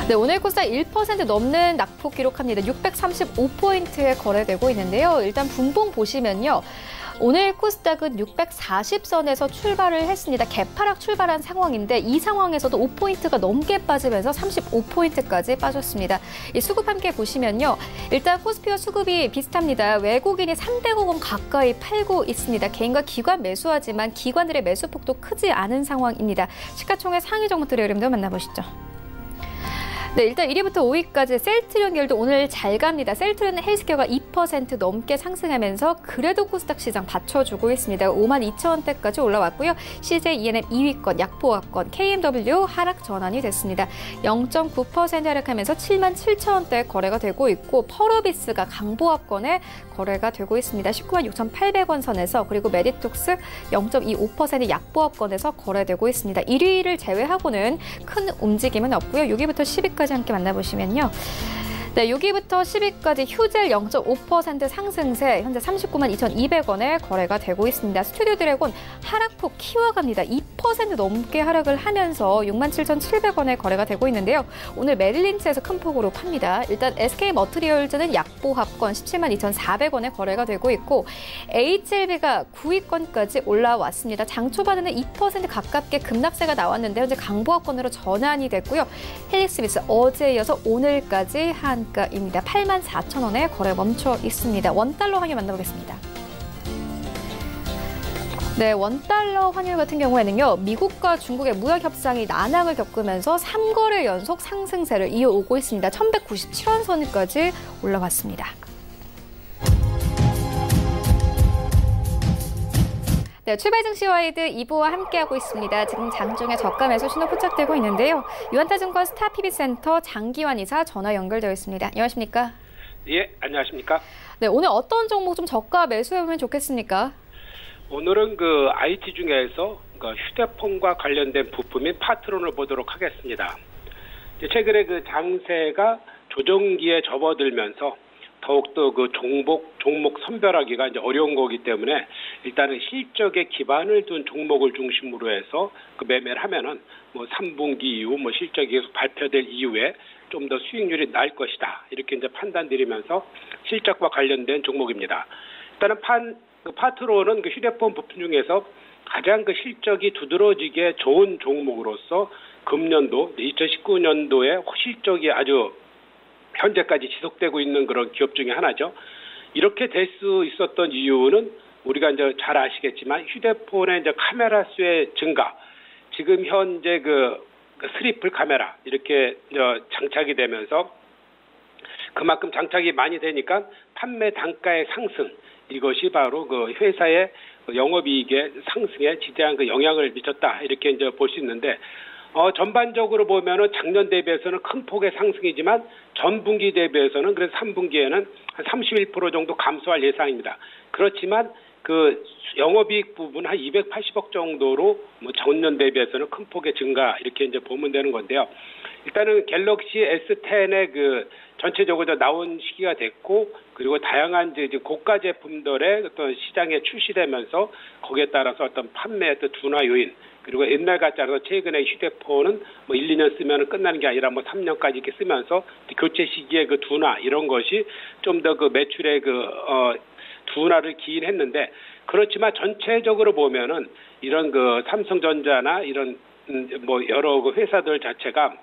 A: 네, 오늘 코스닥 1% 넘는 낙폭 기록합니다. 635포인트에 거래되고 있는데요. 일단 분봉 보시면요. 오늘 코스닥은 640선에서 출발을 했습니다. 개파락 출발한 상황인데 이 상황에서도 5포인트가 넘게 빠지면서 35포인트까지 빠졌습니다. 이 수급 함께 보시면요. 일단 코스피와 수급이 비슷합니다. 외국인이 300억 원 가까이 팔고 있습니다. 개인과 기관 매수하지만 기관들의 매수폭도 크지 않은 상황입니다. 시가총액 상위 종목들의 흐름도 만나보시죠. 네, 일단 1위부터 5위까지 셀트리온 계열도 오늘 잘 갑니다. 셀트리온 헬스케어가 2% 넘게 상승하면서 그래도 코스닥 시장 받쳐주고 있습니다. 52,000원대까지 올라왔고요. CJ ENM 2위권, 약보합권, KMW 하락 전환이 됐습니다. 0.9% 하락하면서 77,000원대 거래가 되고 있고 펄어비스가 강보합권에 거래가 되고 있습니다. 196,800원 선에서 그리고 메디톡스 0.25% 약보합권에서 거래되고 있습니다. 1위를 제외하고는 큰 움직임은 없고요. 6위부터 10위까지 함께 만나보시면요. 네, 6위부터 10위까지 휴젤 0.5% 상승세 현재 392,200원에 거래가 되고 있습니다. 스튜디오 드래곤 하락폭 키워갑니다. 2% 넘게 하락을 하면서 67,700원에 거래가 되고 있는데요. 오늘 메릴린치에서 큰 폭으로 팝니다. 일단 SK 머트리얼즈는 약보합권 172,400원에 거래가 되고 있고 HLB가 9위권까지 올라왔습니다. 장 초반에는 2% 가깝게 급락세가 나왔는데 현재 강보합권으로 전환이 됐고요. 헬릭스미스 어제에 이어서 오늘까지 한 가입니다. 84,000원에 거래 멈춰 있습니다. 원달러 환율 만나보겠습니다. 네, 원달러 환율 같은 경우에는요. 미국과 중국의 무역 협상이 난항을 겪으면서 3거래 연속 상승세를 이어오고 있습니다. 1,197원 선까지 올라왔습니다. 네, 출발 증시 와이드 2부와 함께하고 있습니다. 지금 장중에 저가 매수 신호 포착되고 있는데요. 유한타증권 스타PB센터 장기환 이사 전화 연결되어 있습니다. 안녕하십니까?
F: 예, 안녕하십니까?
A: 네, 오늘 어떤 종목 좀 저가 매수해보면 좋겠습니까?
F: 오늘은 그 IT 중에서 휴대폰과 관련된 부품인 파트론을 보도록 하겠습니다. 최근에 그 장세가 조정기에 접어들면서 더욱더 그 종목 선별하기가 이제 어려운 거기 때문에 일단은 실적에 기반을 둔 종목을 중심으로 해서 그 매매를 하면은 뭐 3분기 이후 뭐 실적이 계속 발표될 이후에 좀 더 수익률이 날 것이다. 이렇게 이제 판단드리면서 실적과 관련된 종목입니다. 일단은 파트론은 그 휴대폰 부품 중에서 가장 그 실적이 두드러지게 좋은 종목으로서 금년도 2019년도에 실적이 아주 현재까지 지속되고 있는 그런 기업 중에 하나죠. 이렇게 될 수 있었던 이유는 우리가 이제 잘 아시겠지만 휴대폰의 이제 카메라 수의 증가, 지금 현재 그 트리플 카메라 이렇게 장착이 되면서 그만큼 장착이 많이 되니까 판매 단가의 상승, 이것이 바로 그 회사의 영업이익의 상승에 지대한 그 영향을 미쳤다 이렇게 이제 볼 수 있는데. 전반적으로 보면은 작년 대비해서는 큰 폭의 상승이지만 전분기 대비해서는 그래서 3분기에는 한 31% 정도 감소할 예상입니다. 그렇지만 그 영업이익 부분 한 280억 정도로 뭐 전년 대비해서는 큰 폭의 증가 이렇게 이제 보면 되는 건데요. 일단은 갤럭시 S10의 그 전체적으로 나온 시기가 됐고 그리고 다양한 이제 고가 제품들의 어떤 시장에 출시되면서 거기에 따라서 어떤 판매의 또 둔화 요인 그리고 옛날 같지 않아서 최근에 휴대폰은 뭐 1, 2년 쓰면 끝나는 게 아니라 뭐 3년까지 이렇게 쓰면서 교체 시기의 그 둔화 이런 것이 좀 더 그 매출의 둔화를 기인했는데 그렇지만 전체적으로 보면은 이런 그 삼성전자나 이런 뭐 여러 그 회사들 자체가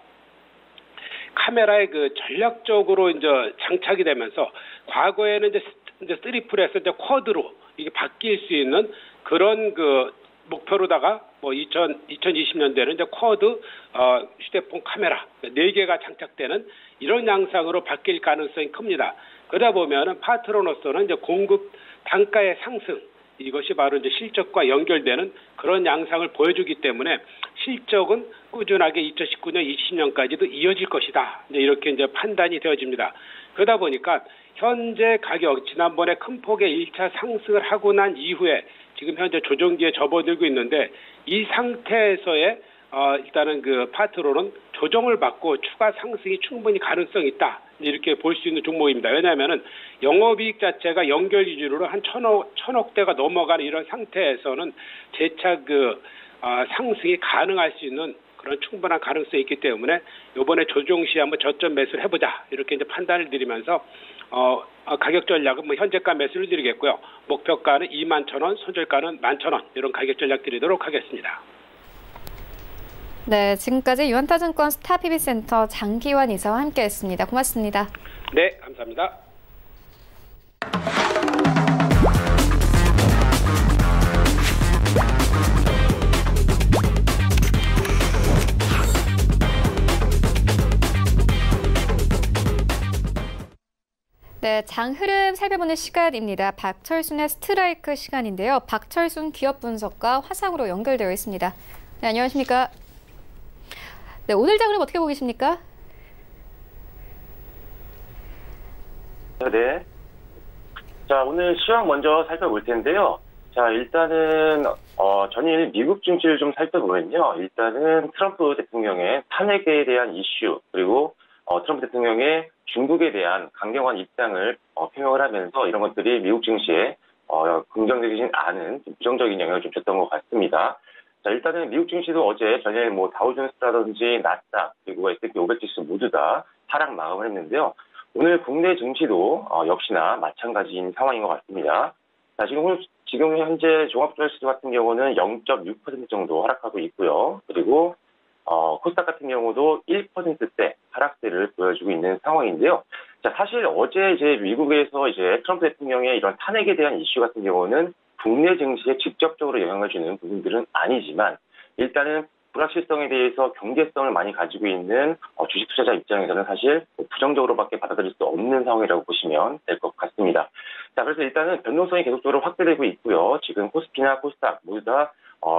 F: 카메라에 그 전략적으로 이제 장착이 되면서 과거에는 이제 트리플에서 이제 쿼드로 이게 바뀔 수 있는 그런 그 목표로다가 뭐 2020년대는 이제 쿼드 휴대폰 카메라 4개가 장착되는 이런 양상으로 바뀔 가능성이 큽니다. 그러다 보면은 파트너로서는 이제 공급 단가의 상승 이것이 바로 이제 실적과 연결되는 그런 양상을 보여주기 때문에 실적은 꾸준하게 2019년, 20년까지도 이어질 것이다. 이렇게 이제 판단이 되어집니다. 그러다 보니까 현재 가격 지난번에 큰 폭의 1차 상승을 하고 난 이후에 지금 현재 조정기에 접어들고 있는데 이 상태에서의 일단은 그 파트로는 조정을 받고 추가 상승이 충분히 가능성이 있다. 이렇게 볼 수 있는 종목입니다. 왜냐하면은 영업이익 자체가 연결 기준으로 한 천억대가 넘어가는 이런 상태에서는 재차 상승이 가능할 수 있는 그런 충분한 가능성이 있기 때문에 이번에 조정 시 한번 저점 매수를 해보자 이렇게 이제 판단을 드리면서 가격 전략은 뭐 현재가 매수를 드리겠고요. 목표가는 21,000원, 손절가는 11,000원 이런 가격 전략 드리도록 하겠습니다.
A: 네, 지금까지 유한타증권 스타PB센터 장기환 이사와 함께했습니다. 고맙습니다.
F: 네, 감사합니다.
A: 네, 장 흐름 살펴보는 시간입니다. 박철순의 스트라이크 시간인데요. 박철순 기업 분석가 화상으로 연결되어 있습니다. 네, 안녕하십니까? 네, 오늘 장 흐름 어떻게 보고 계십니까?
G: 네. 자, 오늘 시황 먼저 살펴볼 텐데요. 자, 일단은 전일 미국 증시를 좀 살펴보면요. 일단은 트럼프 대통령의 탄핵에 대한 이슈 그리고 트럼프 대통령의 중국에 대한 강경한 입장을 표명을 하면서 이런 것들이 미국 증시에 긍정적이진 않은 부정적인 영향을 좀 줬던 것 같습니다. 자, 일단은 미국 증시도 어제 전일 뭐 다우존스라든지 나스닥 그리고 S&P 500 지수 모두 다 하락 마감을 했는데요. 오늘 국내 증시도 역시나 마찬가지인 상황인 것 같습니다. 자, 지금 현재 종합주식시장 같은 경우는 0.6% 정도 하락하고 있고요. 그리고 코스닥 같은 경우도 1%대 하락세를 보여주고 있는 상황인데요. 자, 사실 어제 이제 미국에서 이제 트럼프 대통령의 이런 탄핵에 대한 이슈 같은 경우는 국내 증시에 직접적으로 영향을 주는 부분들은 아니지만 일단은 불확실성에 대해서 경계성을 많이 가지고 있는 주식 투자자 입장에서는 사실 부정적으로밖에 받아들일 수 없는 상황이라고 보시면 될 것 같습니다. 자, 그래서 일단은 변동성이 계속적으로 확대되고 있고요. 지금 코스피나 코스닥 모두 다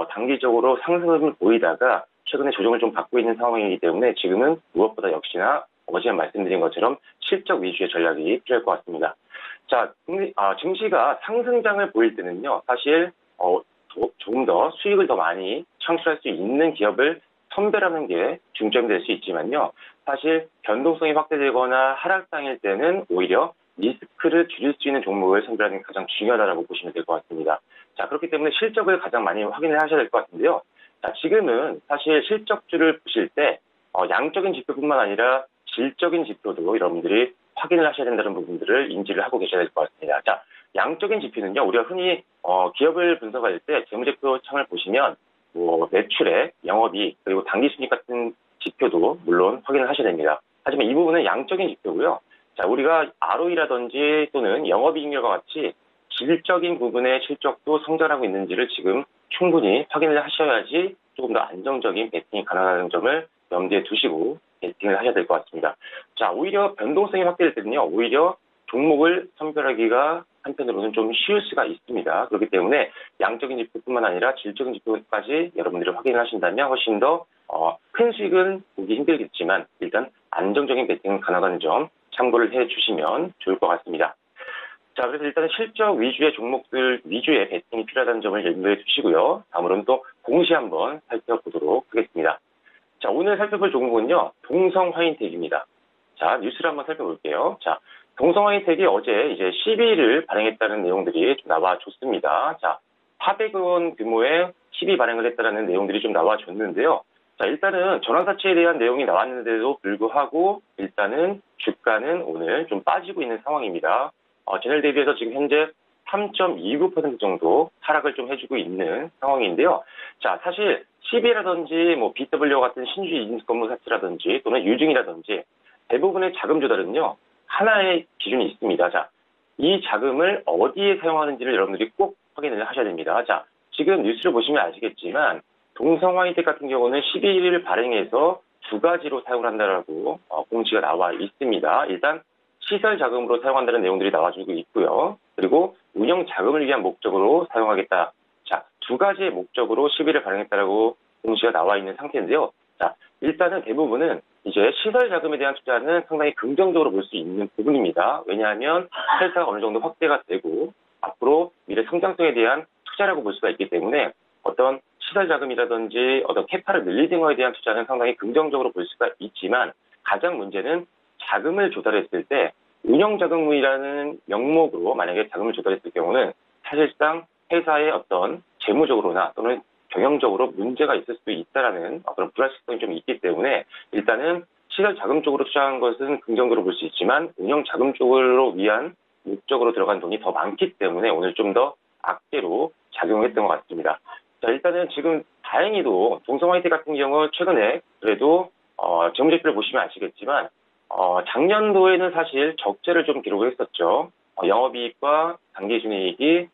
G: 단기적으로 상승을 보이다가 최근에 조정을 좀 받고 있는 상황이기 때문에 지금은 무엇보다 역시나 어제 말씀드린 것처럼 실적 위주의 전략이 필요할 것 같습니다. 자, 증시가 상승장을 보일 때는요, 사실 조금 더 수익을 더 많이 창출할 수 있는 기업을 선별하는 게 중점이 될 수 있지만요, 사실 변동성이 확대되거나 하락장일 때는 오히려 리스크를 줄일 수 있는 종목을 선별하는 게 가장 중요하다고 보시면 될 것 같습니다. 자, 그렇기 때문에 실적을 가장 많이 확인을 하셔야 될 것 같은데요. 자, 지금은 사실 실적주를 보실 때 양적인 지표뿐만 아니라 질적인 지표도 여러분들이 확인을 하셔야 된다는 부분들을 인지를 하고 계셔야 될 것 같습니다. 자, 양적인 지표는요, 우리가 흔히 기업을 분석할 때 재무제표 창을 보시면 뭐 매출액, 영업이익, 그리고 당기순이익 같은 지표도 물론 확인을 하셔야 됩니다. 하지만 이 부분은 양적인 지표고요. 자, 우리가 ROE라든지 또는 영업이익률과 같이 질적인 부분의 실적도 성장하고 있는지를 지금 충분히 확인을 하셔야지 조금 더 안정적인 베팅이 가능하다는 점을 염두에 두시고 베팅을 하셔야 될 것 같습니다. 자, 오히려 변동성이 확대될 때는요, 오히려 종목을 선별하기가 한편으로는 좀 쉬울 수가 있습니다. 그렇기 때문에 양적인 지표뿐만 아니라 질적인 지표까지 여러분들이 확인을 하신다면 훨씬 더 큰 수익은 보기 힘들겠지만 일단 안정적인 베팅은 가능한 점 참고를 해주시면 좋을 것 같습니다. 자, 그래서 일단은 실적 위주의 종목들 위주의 베팅이 필요하다는 점을 염두에 두시고요. 다음으로는 또 공시 한번 살펴보도록 하겠습니다. 자, 오늘 살펴볼 종목은요, 동성화인텍입니다. 자, 뉴스를 한번 살펴볼게요. 자, 동성화인텍이 어제 이제 12일을 발행했다는 내용들이 좀 나와줬습니다. 자, 400억 원 규모의 12 발행을 했다는 내용들이 좀 나와줬는데요. 자, 일단은 전환사채에 대한 내용이 나왔는데도 불구하고 일단은 주가는 오늘 좀 빠지고 있는 상황입니다. 전일 대비해서 지금 현재 3.29% 정도 하락을 좀 해주고 있는 상황인데요. 자, 사실 CB라든지 뭐 BW 같은 신주 인수건설사라든지 또는 유증이라든지 대부분의 자금 조달은요, 하나의 기준이 있습니다. 자, 이 자금을 어디에 사용하는지를 여러분들이 꼭 확인을 하셔야 됩니다. 자, 지금 뉴스를 보시면 아시겠지만 동성 화이텍 같은 경우는 11일 발행해서 두 가지로 사용을 한다라고 공지가 나와 있습니다. 일단 시설 자금으로 사용한다는 내용들이 나와주고 있고요. 그리고 운영 자금을 위한 목적으로 사용하겠다. 자, 두 가지의 목적으로 11일 발행했다라고 공지가 나와 있는 상태인데요. 자, 일단은 대부분은 이제 시설 자금에 대한 투자는 상당히 긍정적으로 볼 수 있는 부분입니다. 왜냐하면 회사가 어느 정도 확대가 되고 앞으로 미래 성장성에 대한 투자라고 볼 수가 있기 때문에 어떤 시설 자금이라든지 어떤 캐파를 늘리는 것에 대한 투자는 상당히 긍정적으로 볼 수가 있지만 가장 문제는 자금을 조달했을 때 운영자금이라는 명목으로 만약에 자금을 조달했을 경우는 사실상 회사의 어떤 재무적으로나 또는 경영적으로 문제가 있을 수도 있다라는 그런 불확실성이 좀 있기 때문에 일단은 시설 자금 쪽으로 투자한 것은 긍정적으로 볼 수 있지만 운영 자금 쪽으로 위한 목적으로 들어간 돈이 더 많기 때문에 오늘 좀 더 악재로 작용했던 것 같습니다. 자, 일단은 지금 다행히도 동성 화이텍 같은 경우 최근에 그래도 재무제표를 보시면 아시겠지만 작년도에는 사실 적자를 좀 기록을 했었죠. 영업이익과 당기순이익이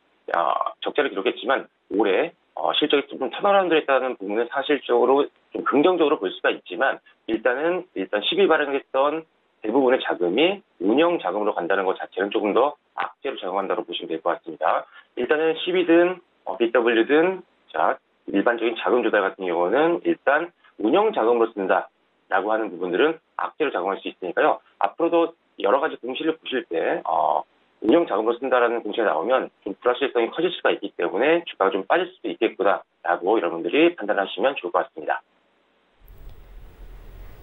G: 적자를 기록했지만 올해 실적이 좀 턴어라운드 했다는 부분은 사실적으로 좀 긍정적으로 볼 수가 있지만 일단 10일 발행했던 대부분의 자금이 운영 자금으로 간다는 것 자체는 조금 더 악재로 작용한다고 보시면 될 것 같습니다. 일단은 10이든 BW든 자, 일반적인 자금 조달 같은 경우는 일단 운영 자금으로 쓴다라고 하는 부분들은 악재로 작용할 수 있으니까요. 앞으로도 여러 가지 공시를 보실 때 운영 자금으로 쓴다라는 공시가 나오면 좀 불확실성이 커질 수가 있기 때문에 주가가 좀 빠질 수도 있겠구나라고 여러분들이 판단하시면 좋을 것 같습니다.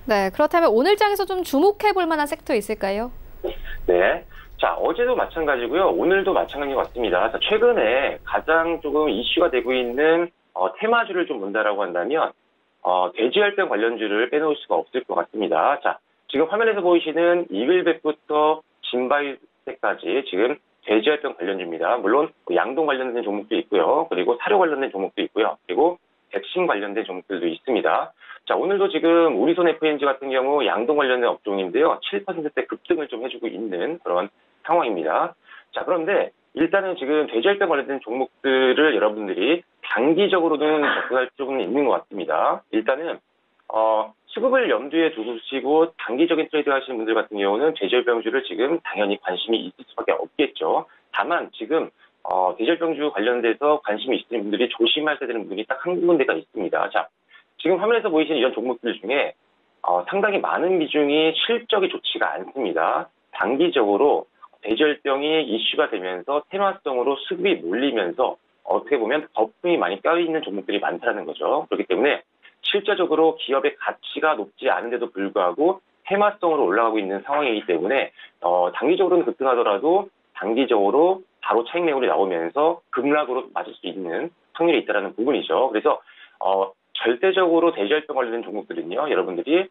A: 네, 그렇다면 오늘 장에서 좀 주목해 볼 만한 섹터 있을까요?
G: 네. 자, 어제도 마찬가지고요. 오늘도 마찬가지인 것 같습니다. 자, 최근에 가장 조금 이슈가 되고 있는 테마주를 좀 본다라고 한다면 돼지열병 관련주를 빼놓을 수가 없을 것 같습니다. 자, 지금 화면에서 보이시는 이글백부터 진바이오텍까지 지금 돼지열병 관련주입니다. 물론 양동 관련된 종목도 있고요. 그리고 사료 관련된 종목도 있고요. 그리고 백신 관련된 종목들도 있습니다. 자, 오늘도 지금 우리손 FNG 같은 경우 양동 관련된 업종인데요. 7%대 급등을 좀 해주고 있는 그런 상황입니다. 자, 그런데 일단은 지금 돼지열병 관련된 종목들을 여러분들이 단기적으로는 접근할 필요는 있는 것 같습니다. 일단은 수급을 염두에 두시고 단기적인 트레이드 하시는 분들 같은 경우는 돼지열병주를 지금 당연히 관심이 있을 수밖에 없겠죠. 다만 지금 돼지열병주 관련돼서 관심이 있으신 분들이 조심하셔야 되는 부분이 딱 한 군데가 있습니다. 자, 지금 화면에서 보이시는 이런 종목들 중에 상당히 많은 비중이 실적이 좋지가 않습니다. 단기적으로 돼지열병이 이슈가 되면서 테마성으로 수급이 몰리면서 어떻게 보면 거품이 많이 껴있는 종목들이 많다는 거죠. 그렇기 때문에 실제적으로 기업의 가치가 높지 않은데도 불구하고 테마성으로 올라가고 있는 상황이기 때문에 단기적으로는 급등하더라도 단기적으로 바로 차익 매물이 나오면서 급락으로 맞을 수 있는 확률이 있다는 부분이죠. 그래서 절대적으로 돼지열병 관련된 종목들은요, 여러분들이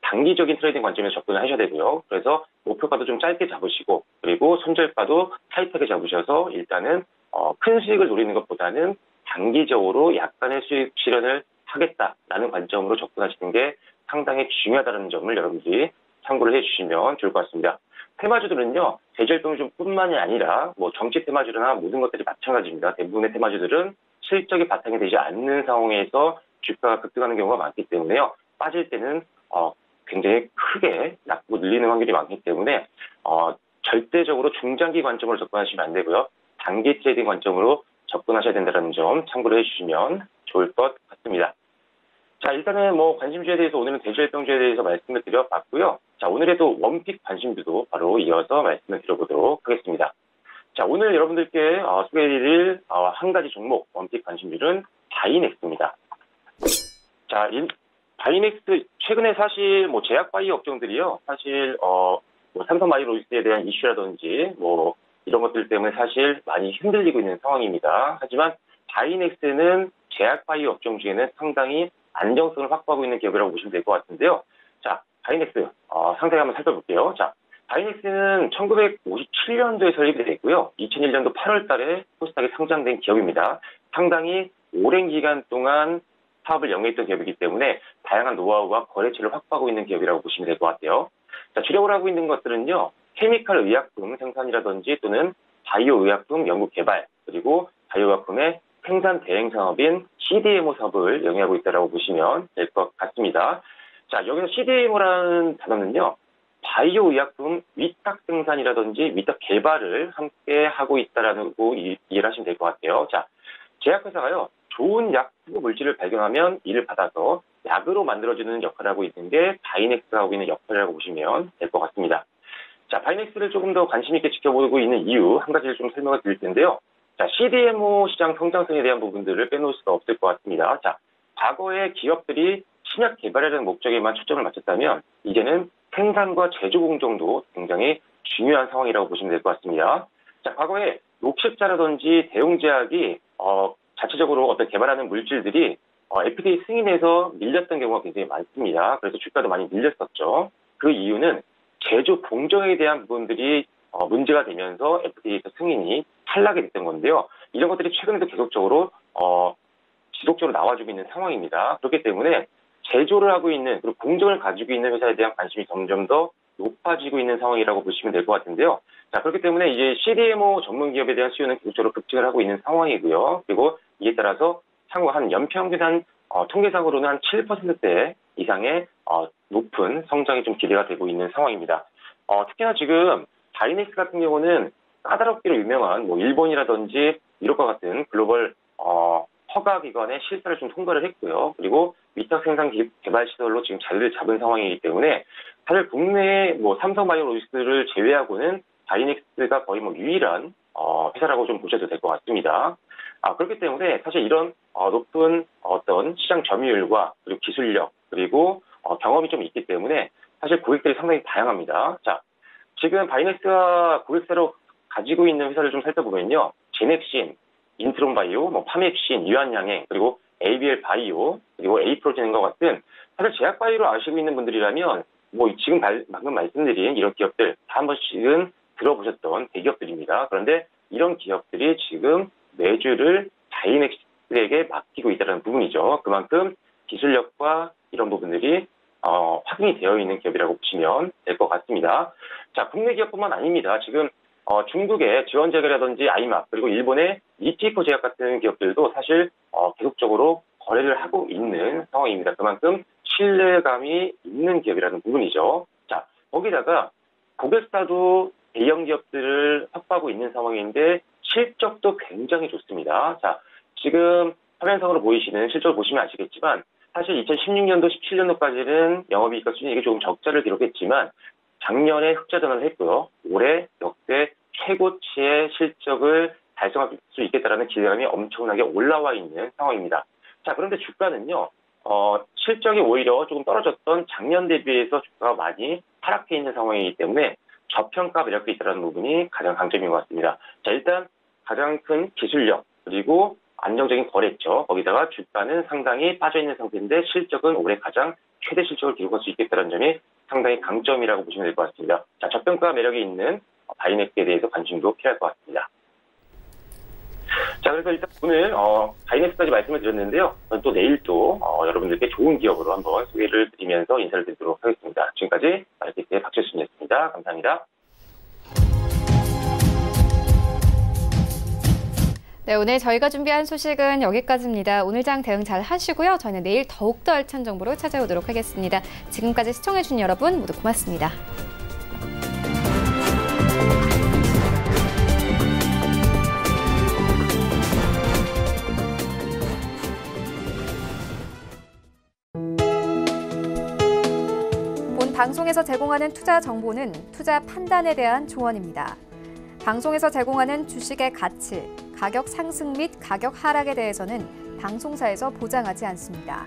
G: 단기적인 트레이딩 관점에서 접근을 하셔야 되고요. 그래서 목표가도 좀 짧게 잡으시고 그리고 손절가도 타이트하게 잡으셔서 일단은 큰 수익을 노리는 것보다는 단기적으로 약간의 수익 실현을 하겠다라는 관점으로 접근하시는 게 상당히 중요하다는 점을 여러분들이 참고를 해주시면 좋을 것 같습니다. 테마주들은요, 돼지열병주뿐만이 아니라 뭐 정치 테마주나 모든 것들이 마찬가지입니다. 대부분의 테마주들은 실적이 바탕이 되지 않는 상황에서 주가가 급등하는 경우가 많기 때문에요. 빠질 때는 굉장히 크게 낮고 늘리는 확률이 많기 때문에 절대적으로 중장기 관점으로 접근하시면 안 되고요. 단기 트레이딩 관점으로 접근하셔야 된다는 점 참고를 해주시면 좋을 것 같습니다. 자, 일단은 뭐 관심주에 대해서 오늘은 돼지열병주에 대해서 말씀을 드려봤고요. 자, 오늘의 또 원픽 관심주도 바로 이어서 말씀을 드려보도록 하겠습니다. 자, 오늘 여러분들께 소개해드릴 한 가지 종목 원픽 관심주는 바이넥스입니다. 자, 바이넥스 최근에 사실 뭐 제약바이오 업종들이요, 사실 뭐 삼성바이오로직스에 대한 이슈라든지 뭐 이런 것들 때문에 사실 많이 흔들리고 있는 상황입니다. 하지만 바이넥스는 제약바이오 업종 중에는 상당히 안정성을 확보하고 있는 기업이라고 보시면 될 것 같은데요. 자, 바이넥스 상세히 한번 살펴볼게요. 자, 바이넥스는 1957년도에 설립이 됐고요. 2001년도 8월 달에 코스닥에 상장된 기업입니다. 상당히 오랜 기간 동안 사업을 영위했던 기업이기 때문에 다양한 노하우와 거래처를 확보하고 있는 기업이라고 보시면 될 것 같아요. 자, 주력을 하고 있는 것들은요. 케미칼 의약품 생산이라든지 또는 바이오 의약품 연구 개발, 그리고 바이오 의약품의 생산 대행 사업인 CDMO 사업을 영위하고 있다고 보시면 될 것 같습니다. 자, 여기서 CDMO라는 단어는요. 바이오 의약품 위탁 생산이라든지 위탁 개발을 함께 하고 있다라고 이해를 하시면 될 것 같아요. 자, 제약회사가요. 좋은 약 후보 물질을 발견하면 이를 받아서 약으로 만들어주는 역할을 하고 있는 게 바이넥스가 하고 있는 역할이라고 보시면 될 것 같습니다. 자, 바이넥스를 조금 더 관심 있게 지켜보고 있는 이유 한 가지를 좀 설명을 드릴 텐데요. 자, CDMO 시장 성장성에 대한 부분들을 빼놓을 수가 없을 것 같습니다. 자, 과거에 기업들이 신약 개발이라는 목적에만 초점을 맞췄다면 이제는 생산과 제조 공정도 굉장히 중요한 상황이라고 보시면 될 것 같습니다. 자, 과거에 녹십자라든지 대용제약이 자체적으로 어떤 개발하는 물질들이 FDA 승인에서 밀렸던 경우가 굉장히 많습니다. 그래서 주가도 많이 밀렸었죠. 그 이유는 제조 공정에 대한 부분들이 문제가 되면서 FDA에서 승인이 탈락이 됐던 건데요. 이런 것들이 최근에도 계속적으로 지속적으로 나와주고 있는 상황입니다. 그렇기 때문에 제조를 하고 있는 그리고 공정을 가지고 있는 회사에 대한 관심이 점점 더 높아지고 있는 상황이라고 보시면 될 것 같은데요. 자, 그렇기 때문에 이제 CDMO 전문 기업에 대한 수요는 계속적으로 급증을 하고 있는 상황이고요. 그리고 이에 따라서 향후 한 연평균 통계상으로는 한 7%대 이상의 높은 성장이 좀 기대가 되고 있는 상황입니다. 특히나 지금 바이넥스 같은 경우는 까다롭기로 유명한 일본이라든지 유럽과 같은 글로벌 허가기관의 실사를 좀 통과를 했고요. 그리고 위탁 생산 개발 시설로 지금 자리를 잡은 상황이기 때문에 사실 국내 삼성바이오로직스를 제외하고는 바이넥스가 거의 유일한 회사라고 좀 보셔도 될 것 같습니다. 그렇기 때문에 사실 이런 높은 어떤 시장 점유율과 그리고 기술력 그리고 경험이 좀 있기 때문에 사실 고객들이 상당히 다양합니다. 자, 지금 바이넥스가 고객사로 가지고 있는 회사를 좀 살펴보면요. 제넥신, 인트론바이오, 파맥신, 유한양행, 그리고 ABL 바이오, 그리고 에이프로젠과 같은 사실 제약바이오를 아시고 있는 분들이라면 지금 방금 말씀드린 이런 기업들 다 한 번씩은 들어보셨던 대기업들입니다. 그런데 이런 기업들이 지금 매주를 바이넥스에게 맡기고 있다는 부분이죠. 그만큼 기술력과 이런 부분들이 확인이 되어 있는 기업이라고 보시면 될 것 같습니다. 자, 국내 기업뿐만 아닙니다. 지금 중국의 지원제약이라든지 아이막 그리고 일본의 이티코 제약 같은 기업들도 사실 계속적으로 거래를 하고 있는 상황입니다. 그만큼 신뢰감이 있는 기업이라는 부분이죠. 자, 거기다가 고객사도 대형 기업들을 확보하고 있는 상황인데 실적도 굉장히 좋습니다. 자, 지금 화면상으로 보이시는 실적을 보시면 아시겠지만 사실 2016년도, 17년도까지는 영업이익과 순이익이 조금 적자를 기록했지만 작년에 흑자 전환을 했고요. 올해 역대 최고치의 실적을 달성할 수 있겠다라는 기대감이 엄청나게 올라와 있는 상황입니다. 자, 그런데 주가는요. 실적이 오히려 조금 떨어졌던 작년 대비해서 주가가 많이 하락해 있는 상황이기 때문에 저평가 매력도 있다는 부분이 가장 강점인 것 같습니다. 자, 일단 가장 큰 기술력 그리고 안정적인 거래처 거기다가 주가는 상당히 빠져있는 상태인데 실적은 올해 가장 최대 실적을 기록할 수 있겠다는 점이 상당히 강점이라고 보시면 될 것 같습니다. 자, 저평가 매력이 있는 바이넥스에 대해서 관심도 필요할 것 같습니다. 자, 그래서 일단 오늘 바이넥스까지 말씀을 드렸는데요. 또 내일 또 여러분들께 좋은 기업으로 한번 소개를 드리면서 인사를 드리도록 하겠습니다. 지금까지 마이테크의 박재순이었습니다. 감사합니다.
A: 네, 오늘 저희가 준비한 소식은 여기까지입니다. 오늘 장 대응 잘 하시고요. 저희는 내일 더욱더 알찬 정보로 찾아오도록 하겠습니다. 지금까지 시청해주신 여러분 모두 고맙습니다. 본 방송에서 제공하는 투자 정보는 투자 판단에 대한 조언입니다. 방송에서 제공하는 주식의 가치, 가격 상승 및 가격 하락에 대해서는 방송사에서 보장하지 않습니다.